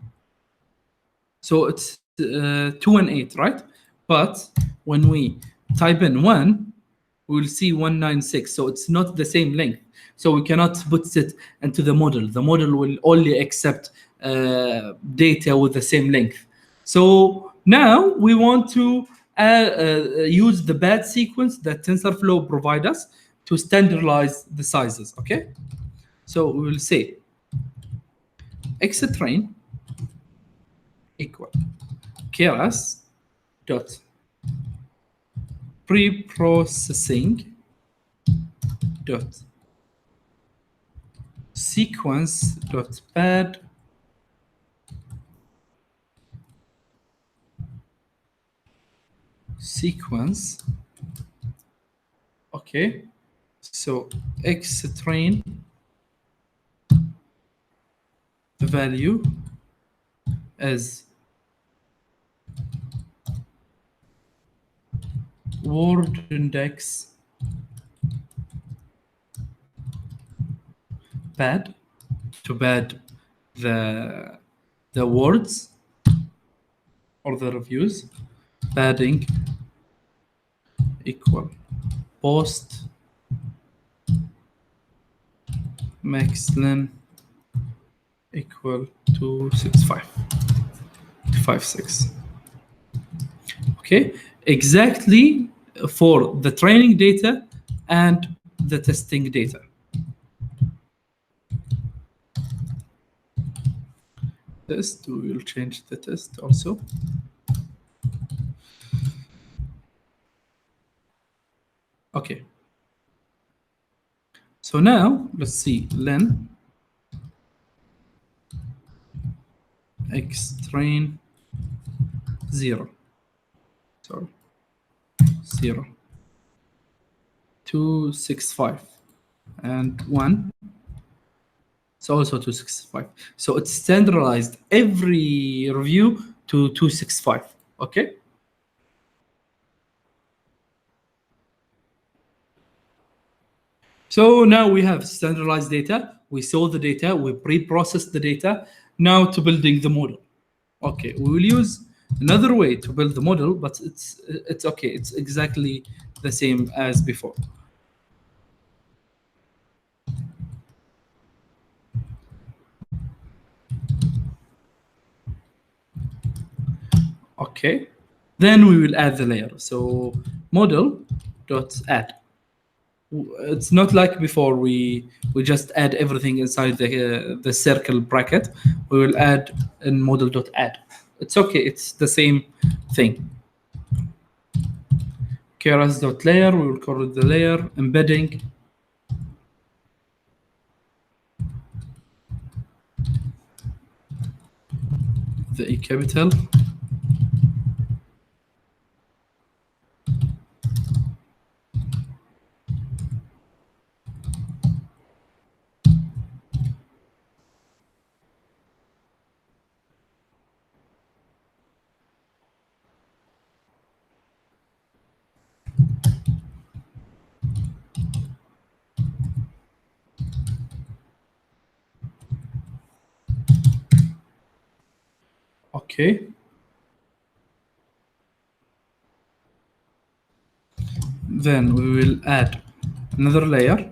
So it's 2 and 8, right? But when we type in 1, we'll see 196. So it's not the same length. So we cannot put it into the model. The model will only accept data with the same length. So now we want to use the bad sequence that TensorFlow provide us to standardize the sizes. Okay. So we will say xtrain equal keras dot pre-processing dot sequence dot bad sequence. Okay, so x train value as word index bad to bad the words or the reviews, padding equal post max len equal to 56. Okay, exactly for the training data and the testing data. Test, we will change the test also. Okay. So now let's see len x train 0, sorry, 0, 265, and 1. So also 265. So it's standardized every review to 265. Okay. So now we have standardized data. We saw the data. We pre-processed the data. Now to building the model. Okay, we will use another way to build the model, but it's okay. It's exactly the same as before. Okay, then we will add the layer. So model dot add. It's not like before we just add everything inside the circle bracket. We will add in model dot add. It's okay. It's the same thing. Keras dot layer. We will call it the layer embedding. The E capital. Okay. Then we will add another layer.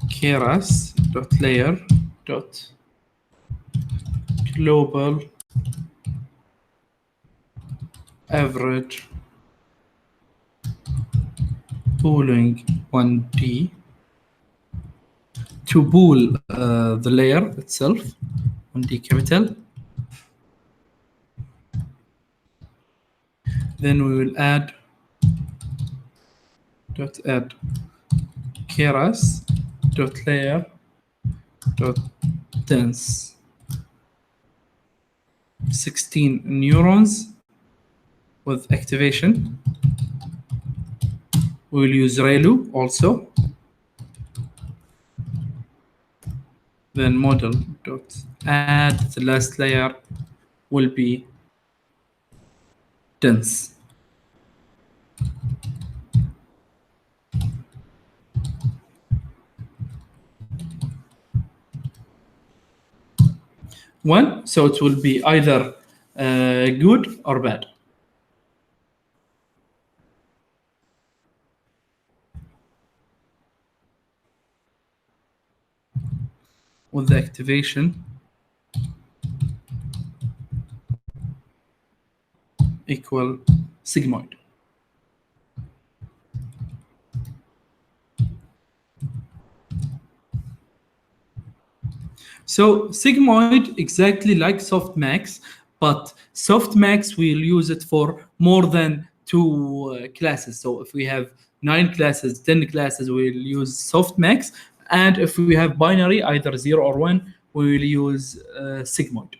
Keras dot layer dot global average pooling 1D to pool the layer itself 1D capital. Then we will add dot add keras dot layer dot dense 16 neurons with activation. We will use ReLU also. Then model dot add the last layer will be dense. One, so it will be either good or bad. With the activation equal sigmoid. So sigmoid exactly like softmax, but softmax we'll use it for more than two classes. So if we have 9 classes, 10 classes, we'll use softmax. And if we have binary, either 0 or 1, we will use sigmoid.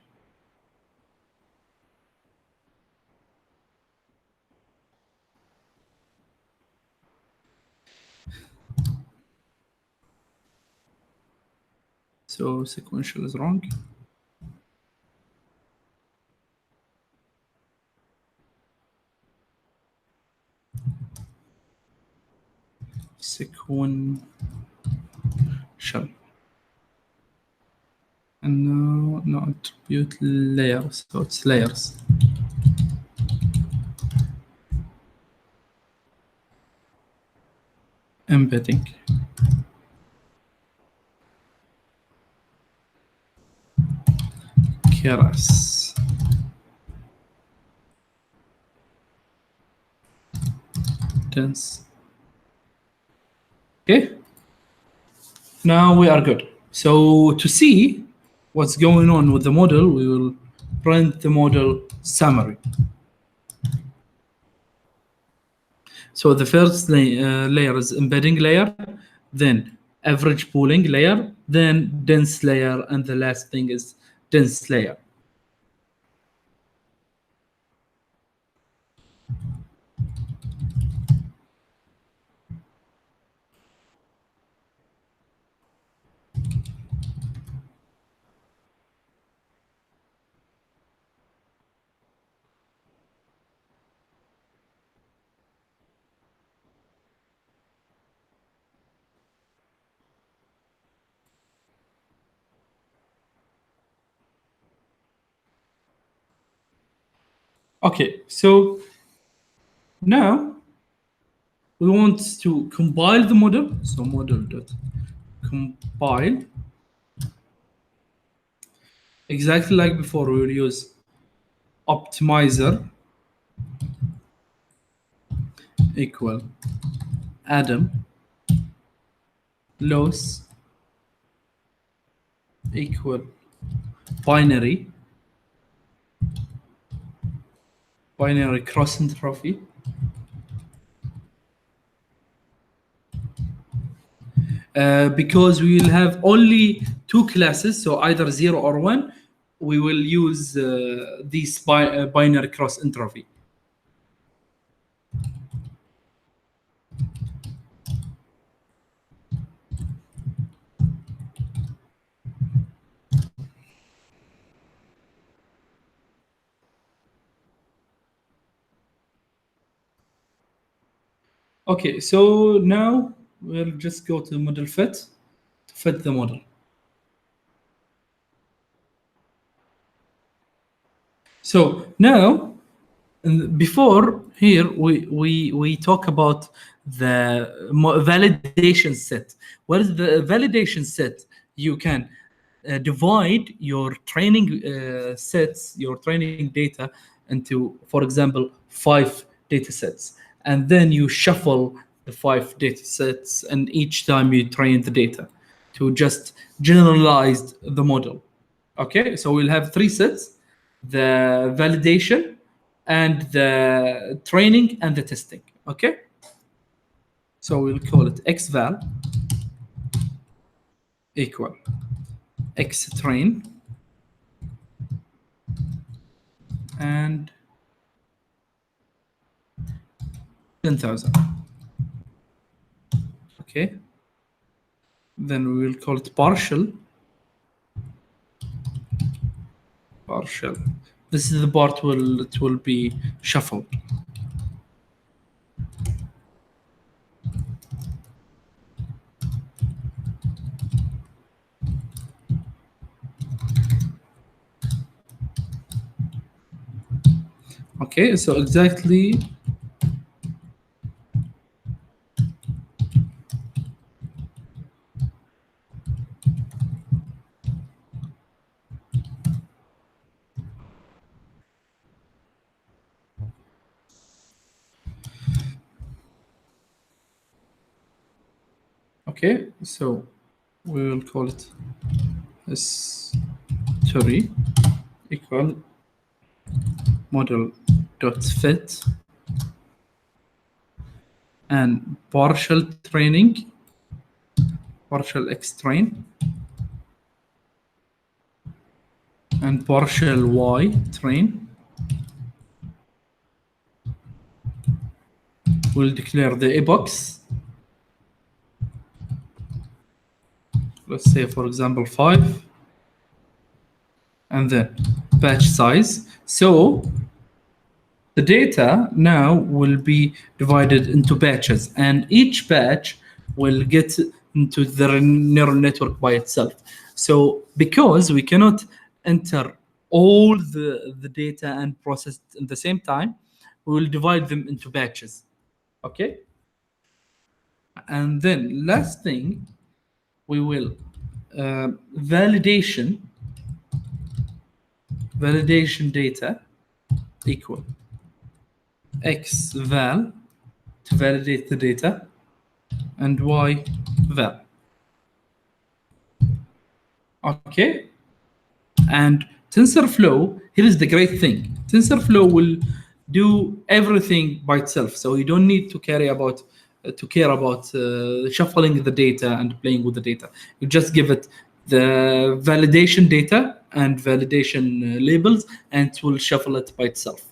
So sequential is wrong. Sequential. And no attribute layers, so it's layers. Embedding. Keras. Dense. Okay. Now we are good. So to see what's going on with the model, we will print the model summary. So the first layer is embedding layer, then average pooling layer, then dense layer, and the last thing is dense layer. Okay, so now we want to compile the model. So model.compile. Exactly like before, we will use optimizer equal Adam loss equal binary cross entropy because we will have only two classes, so either 0 or 1. We will use this binary cross entropy. Okay, so now we'll just go to model fit to fit the model. So now, before here, we talk about the validation set. What is the validation set? You can divide your training sets, your training data into, for example, 5 data sets, and then you shuffle the 5 data sets, and each time you train the data to just generalize the model. Okay, so we'll have 3 sets: the validation and the training and the testing. Okay, so we'll call it xval equal xtrain and 10,000. Okay, then we will call it partial. This is the part it will be shuffled. Okay, so exactly. Okay, so we will call it history equal model dot fit and partial training, partial x train, and partial y train. We'll declare the epochs. Let's say, for example, 5, and then batch size. So the data now will be divided into batches, and each batch will get into the neural network by itself. So because we cannot enter all the data and process it at the same time, we will divide them into batches. Okay? And then last thing, we will validation data equal xval to validate the data and y val. Okay, and TensorFlow, here is the great thing. TensorFlow will do everything by itself. So you don't need to care about shuffling the data and playing with the data. You just give it the validation data and validation labels, and it will shuffle it by itself.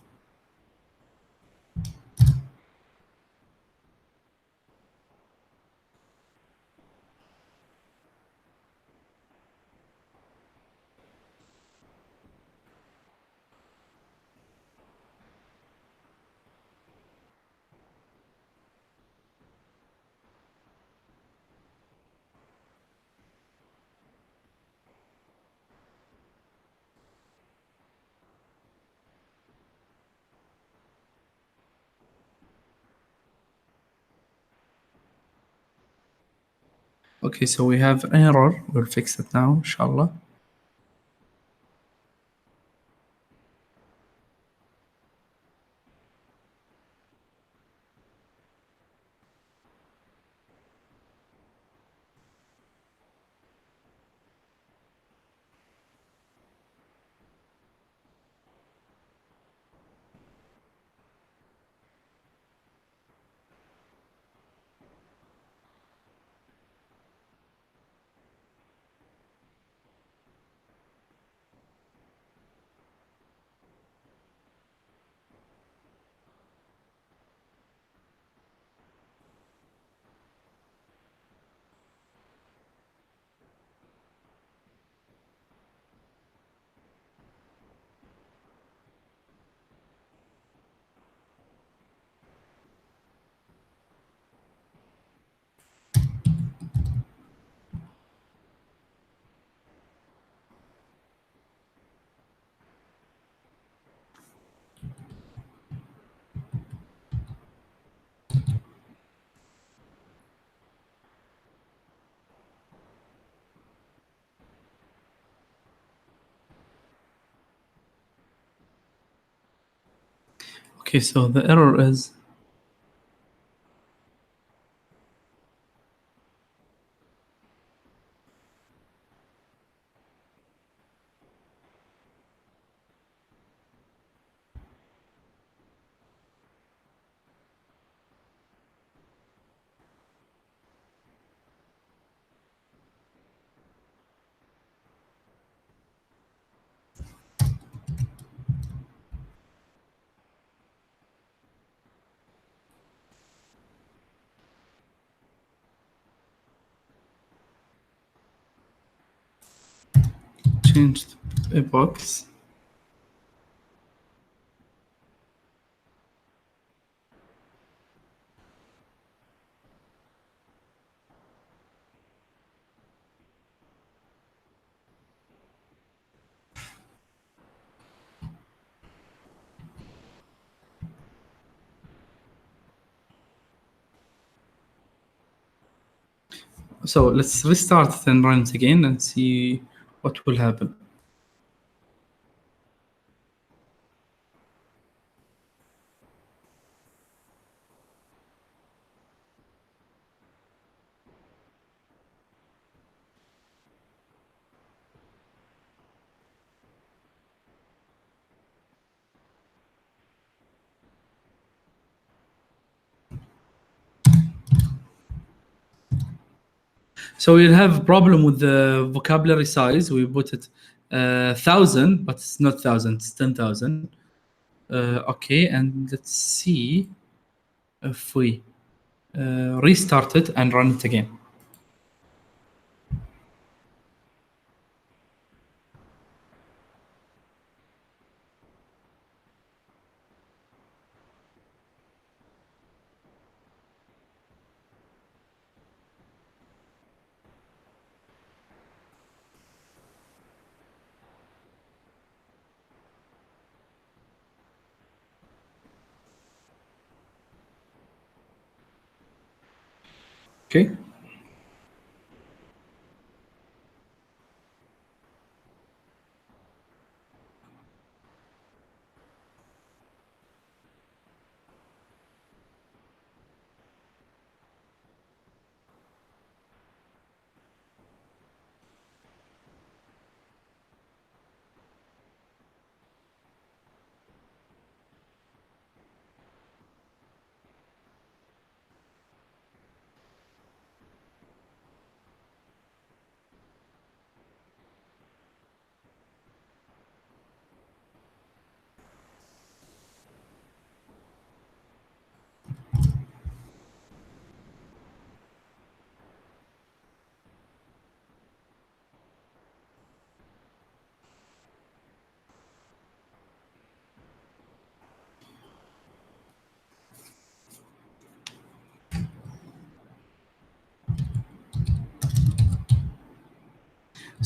Okay, so we have an error. We'll fix it now, inshallah. Okay, so the error is changed epochs. So let's restart it and run it again and see what will happen. So we'll have a problem with the vocabulary size. We put it 1,000, but it's not 1,000, it's 10,000. Okay, and let's see if we restart it and run it again. Okay.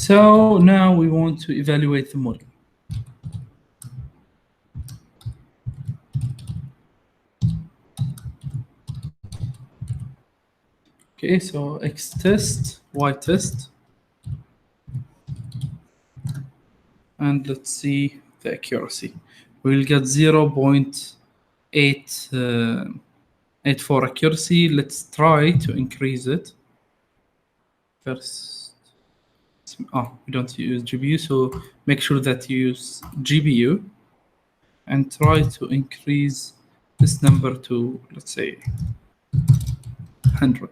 So now we want to evaluate the model. Okay, so X test, Y test, and let's see the accuracy. We'll get 0.84 accuracy. Let's try to increase it. First, we don't use GPU, so make sure that you use GPU and try to increase this number to, let's say, 100.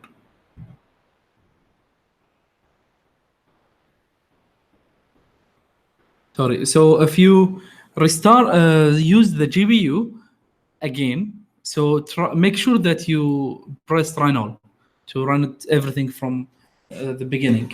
Sorry. So if you restart, use the GPU again. So make sure that you press run all to run it everything from the beginning.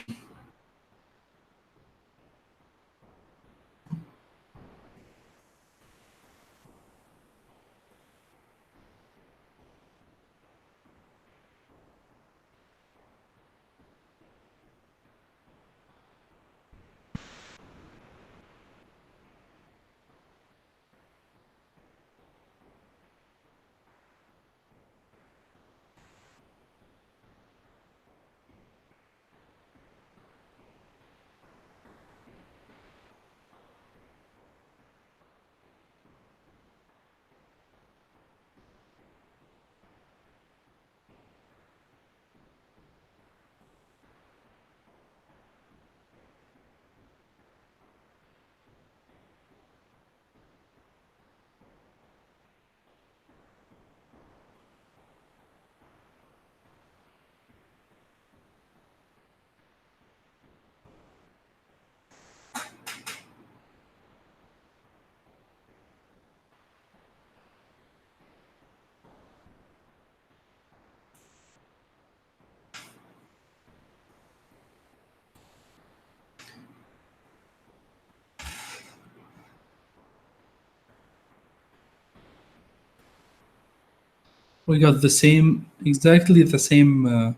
We got the same, exactly the same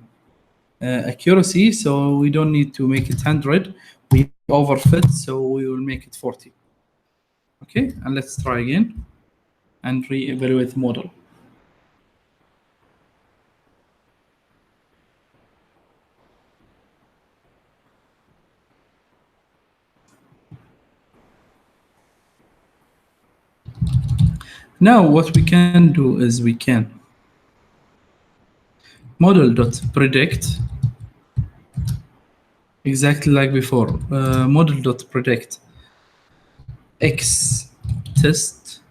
accuracy, so we don't need to make it 100. We overfit, so we will make it 40. Okay, and let's try again and re-evaluate the model. Now what we can do is we can model.predict exactly like before. Model.predict X test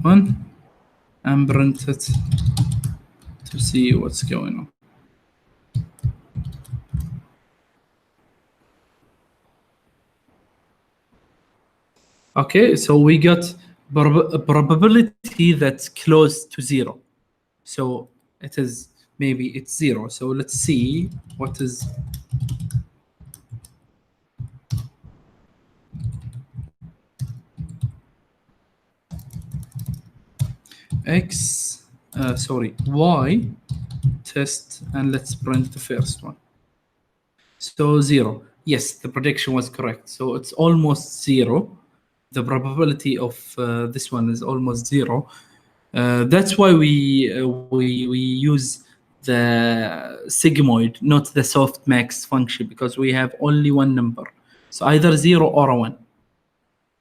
1 and print it to see what's going on. Okay, so we got a probability that's close to 0. So it is, maybe it's 0. So let's see what is Y test, and let's print the first one. So 0. Yes, the prediction was correct. So it's almost 0. The probability of this one is almost 0. That's why we use the sigmoid, not the softmax function, because we have only one number. So either 0 or a 1.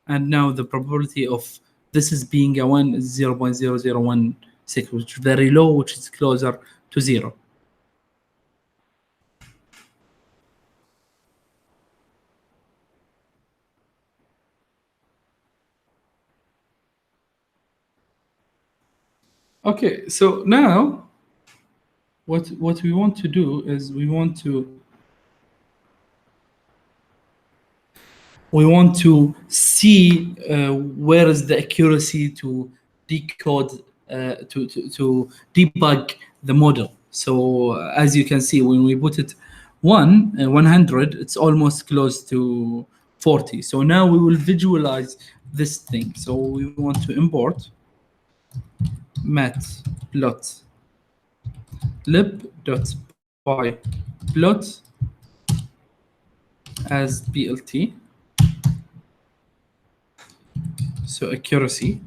And now the probability of this is being a 1 is 0.0016, which is very low, which is closer to 0. Okay, so now what we want to do is we want to see where is the accuracy to decode to debug the model. So as you can see, when we put it 100, it's almost close to 40. So now we will visualize this thing. So we want to import matplotlib.py by plot as BLT. So accuracy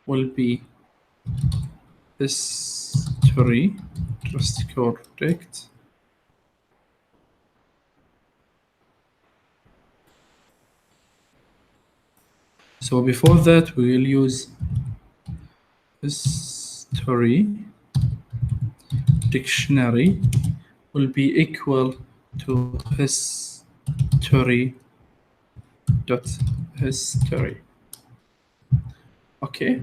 will be history, just correct. So before that, we will use history dictionary will be equal to history dot history. Okay.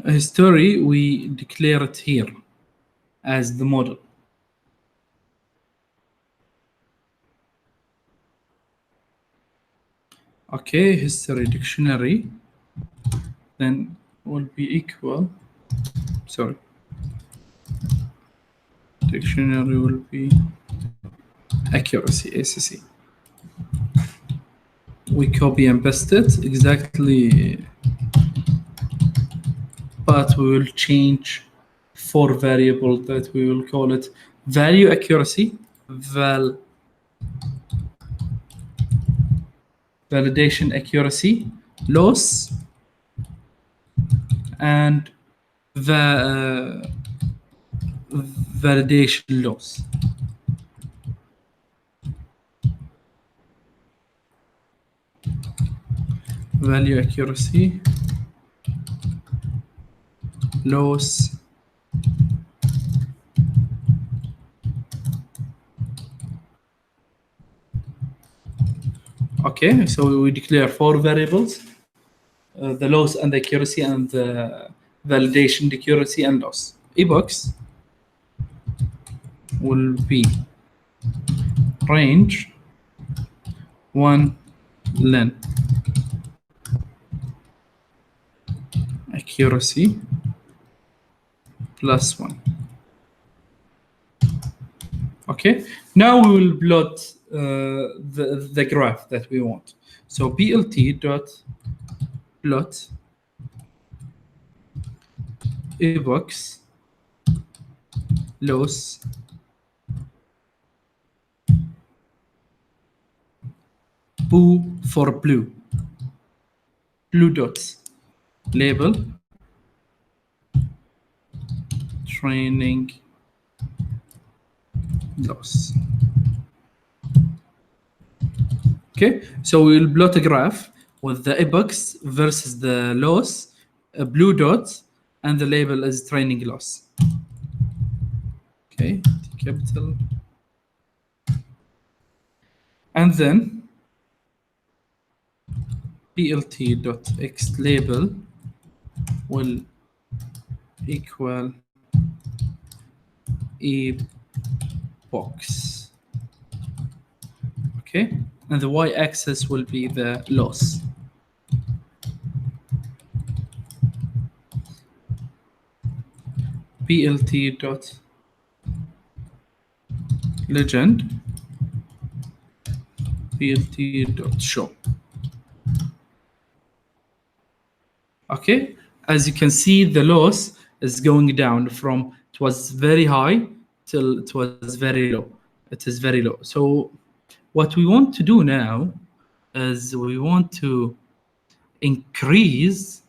History, we declare it here as the model. Okay, history dictionary then will be equal, sorry, dictionary will be accuracy, ACC. We copy and paste it exactly, but we will change 4 variables that we will call it value accuracy, validation accuracy, loss, and validation loss. Value accuracy, loss, okay, so we declare 4 variables, the loss and accuracy and the validation accuracy and loss. Epochs will be range 1 len accuracy plus 1. Okay, now we will plot the graph that we want. So BLT dot plot epochs loss blue for blue dots, label training loss. Okay, so we'll plot a graph with the epochs versus the loss, a blue dot, and the label is training loss. Okay, T capital. And then plt.x label will equal epochs. Okay, and the y-axis will be the loss. plt.legend plt.show. Okay, as you can see, the loss is going down from it was very high till it was very low. It is very low. So what we want to do now is we want to increase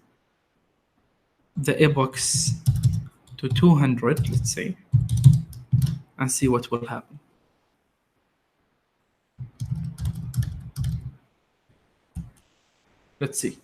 the epochs to 200, let's say, and see what will happen. Let's see.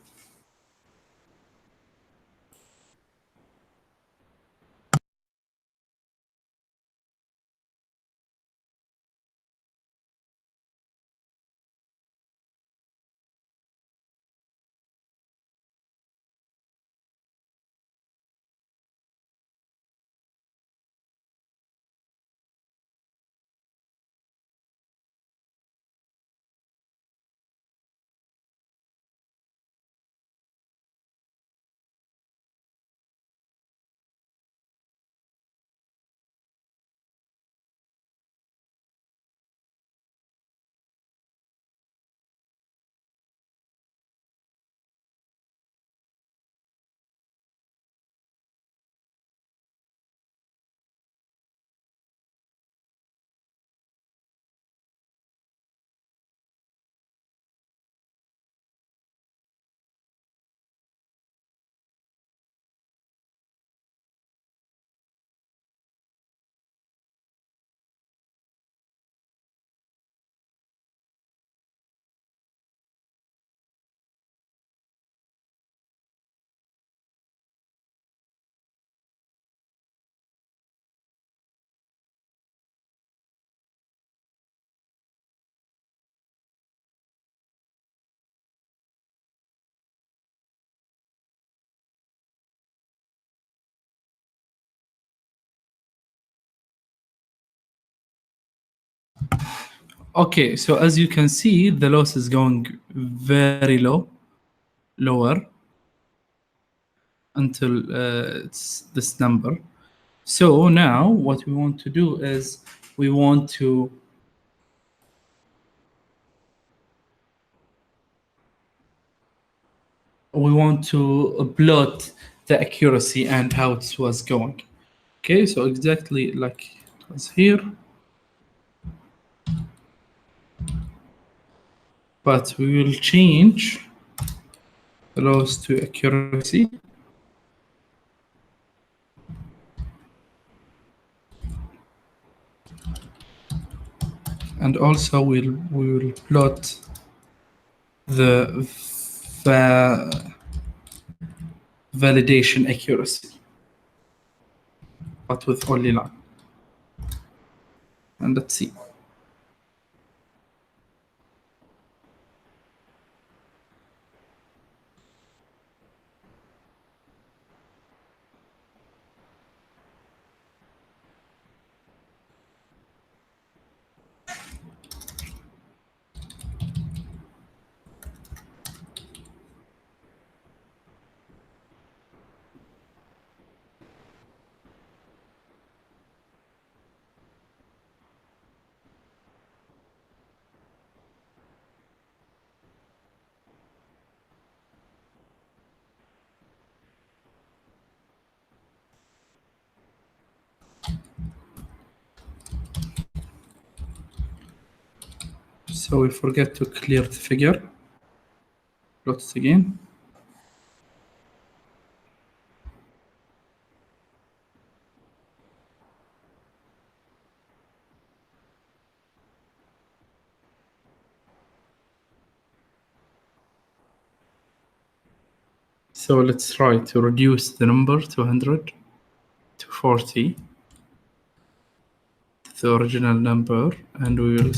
Okay, so as you can see, the loss is going very lower until it's this number. So now what we want to do is we want to plot the accuracy and how it was going. Okay, so exactly like it was here, but we will change the loss to accuracy. And also we will plot the validation accuracy, but with only line. And let's see. So we forget to clear the figure. Plot it again. So let's try to reduce the number to 100 to 40, the original number, and we will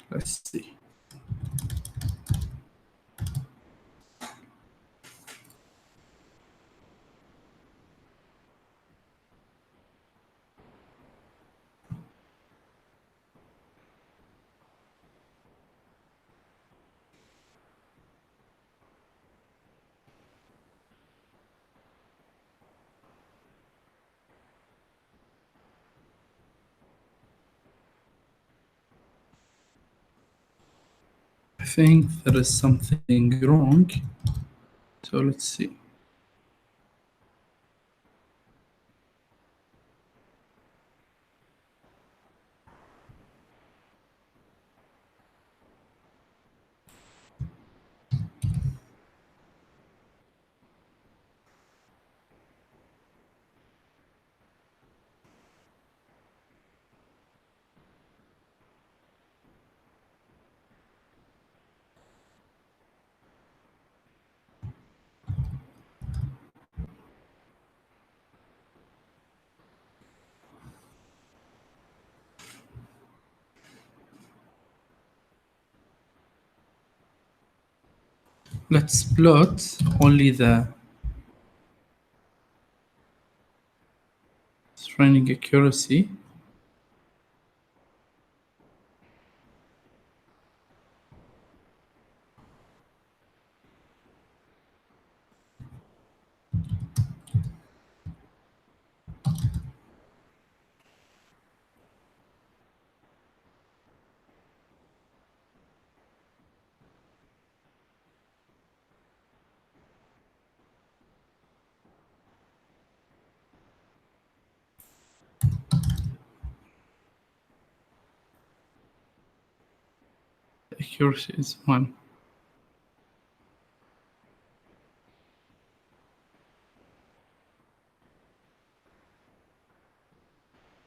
let's see. I think there is something wrong. So let's see. Let's plot only the training accuracy. Accuracy is 1.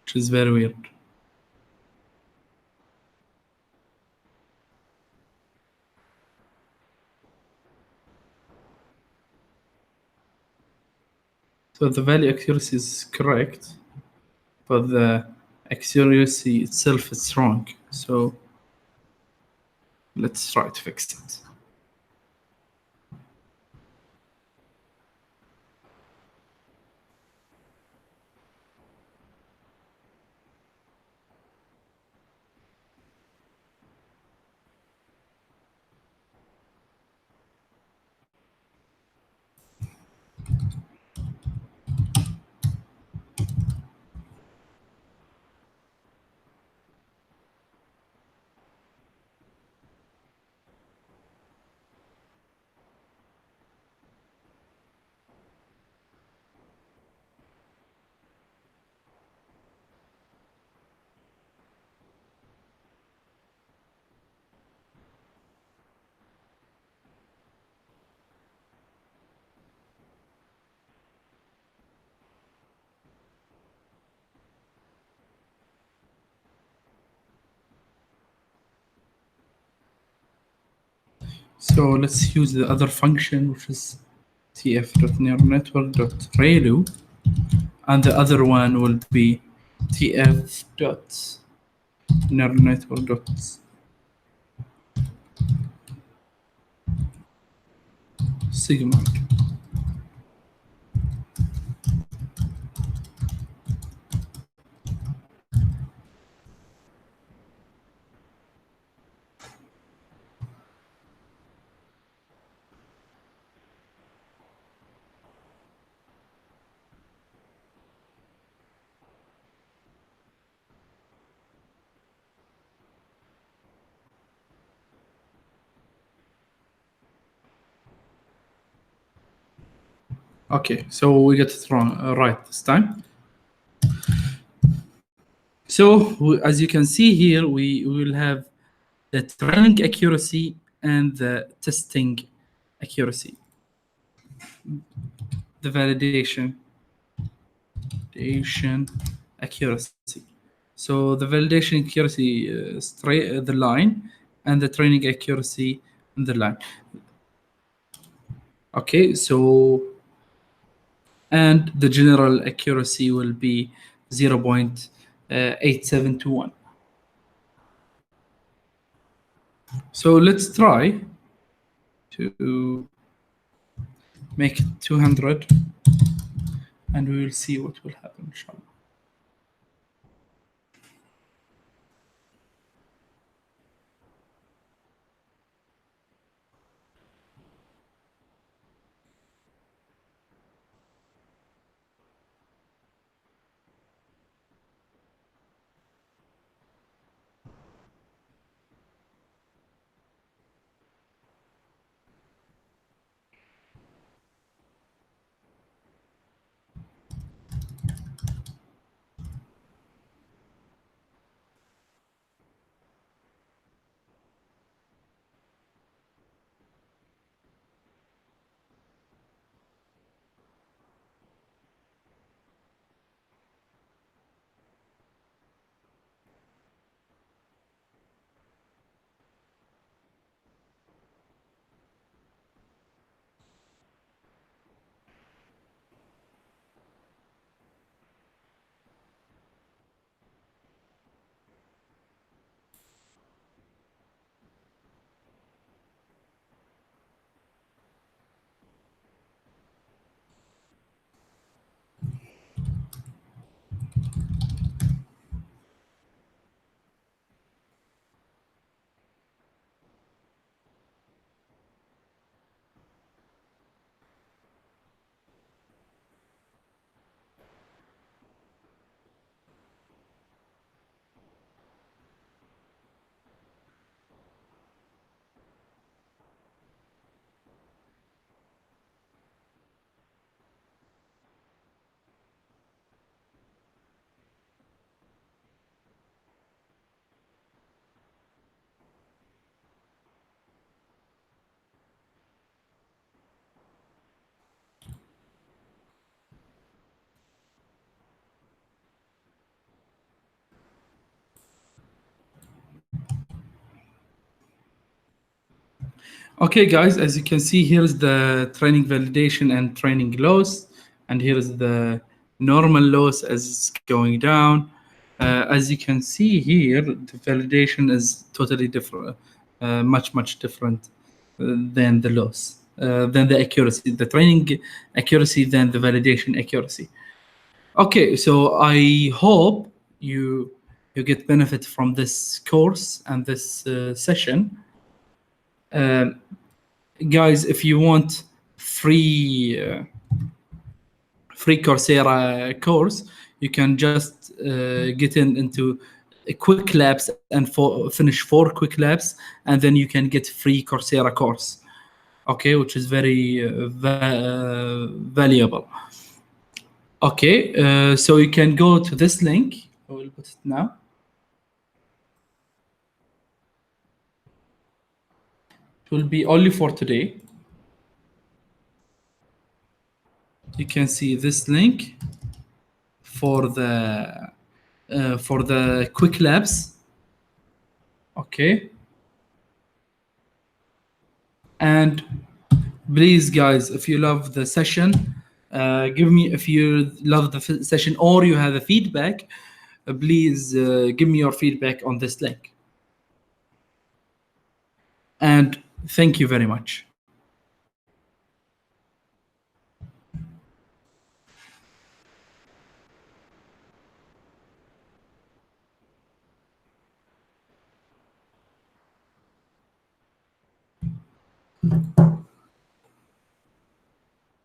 Which is very weird. So the value accuracy is correct, but the accuracy itself is wrong. So let's try to fix it. So let's use the other function, which is tf.neural and the other one will be tf.neural sigma. Okay, so we get it wrong, right this time. So as you can see here, we will have the training accuracy and the testing accuracy. The validation accuracy. So the validation accuracy straight the line, and the training accuracy in the line. Okay, so and the general accuracy will be 0.8721. So let's try to make it 200, and we will see what will happen, inshallah. Okay, guys, as you can see, here's the training validation and training loss, and here's the normal loss as it's going down. As you can see here, the validation is totally different, much different than the loss, than the accuracy, the training accuracy than the validation accuracy. Okay, so I hope you get benefit from this course and this session. Guys, if you want free Coursera course, you can just get into a quick labs and finish 4 quick labs, and then you can get free Coursera course. Okay, which is very valuable. Okay, so you can go to this link. I will put it now. It will be only for today. You can see this link for the quick labs. Okay. And please, guys, if you love the session, give me, if you love the session or you have a feedback, please give me your feedback on this link. And thank you very much.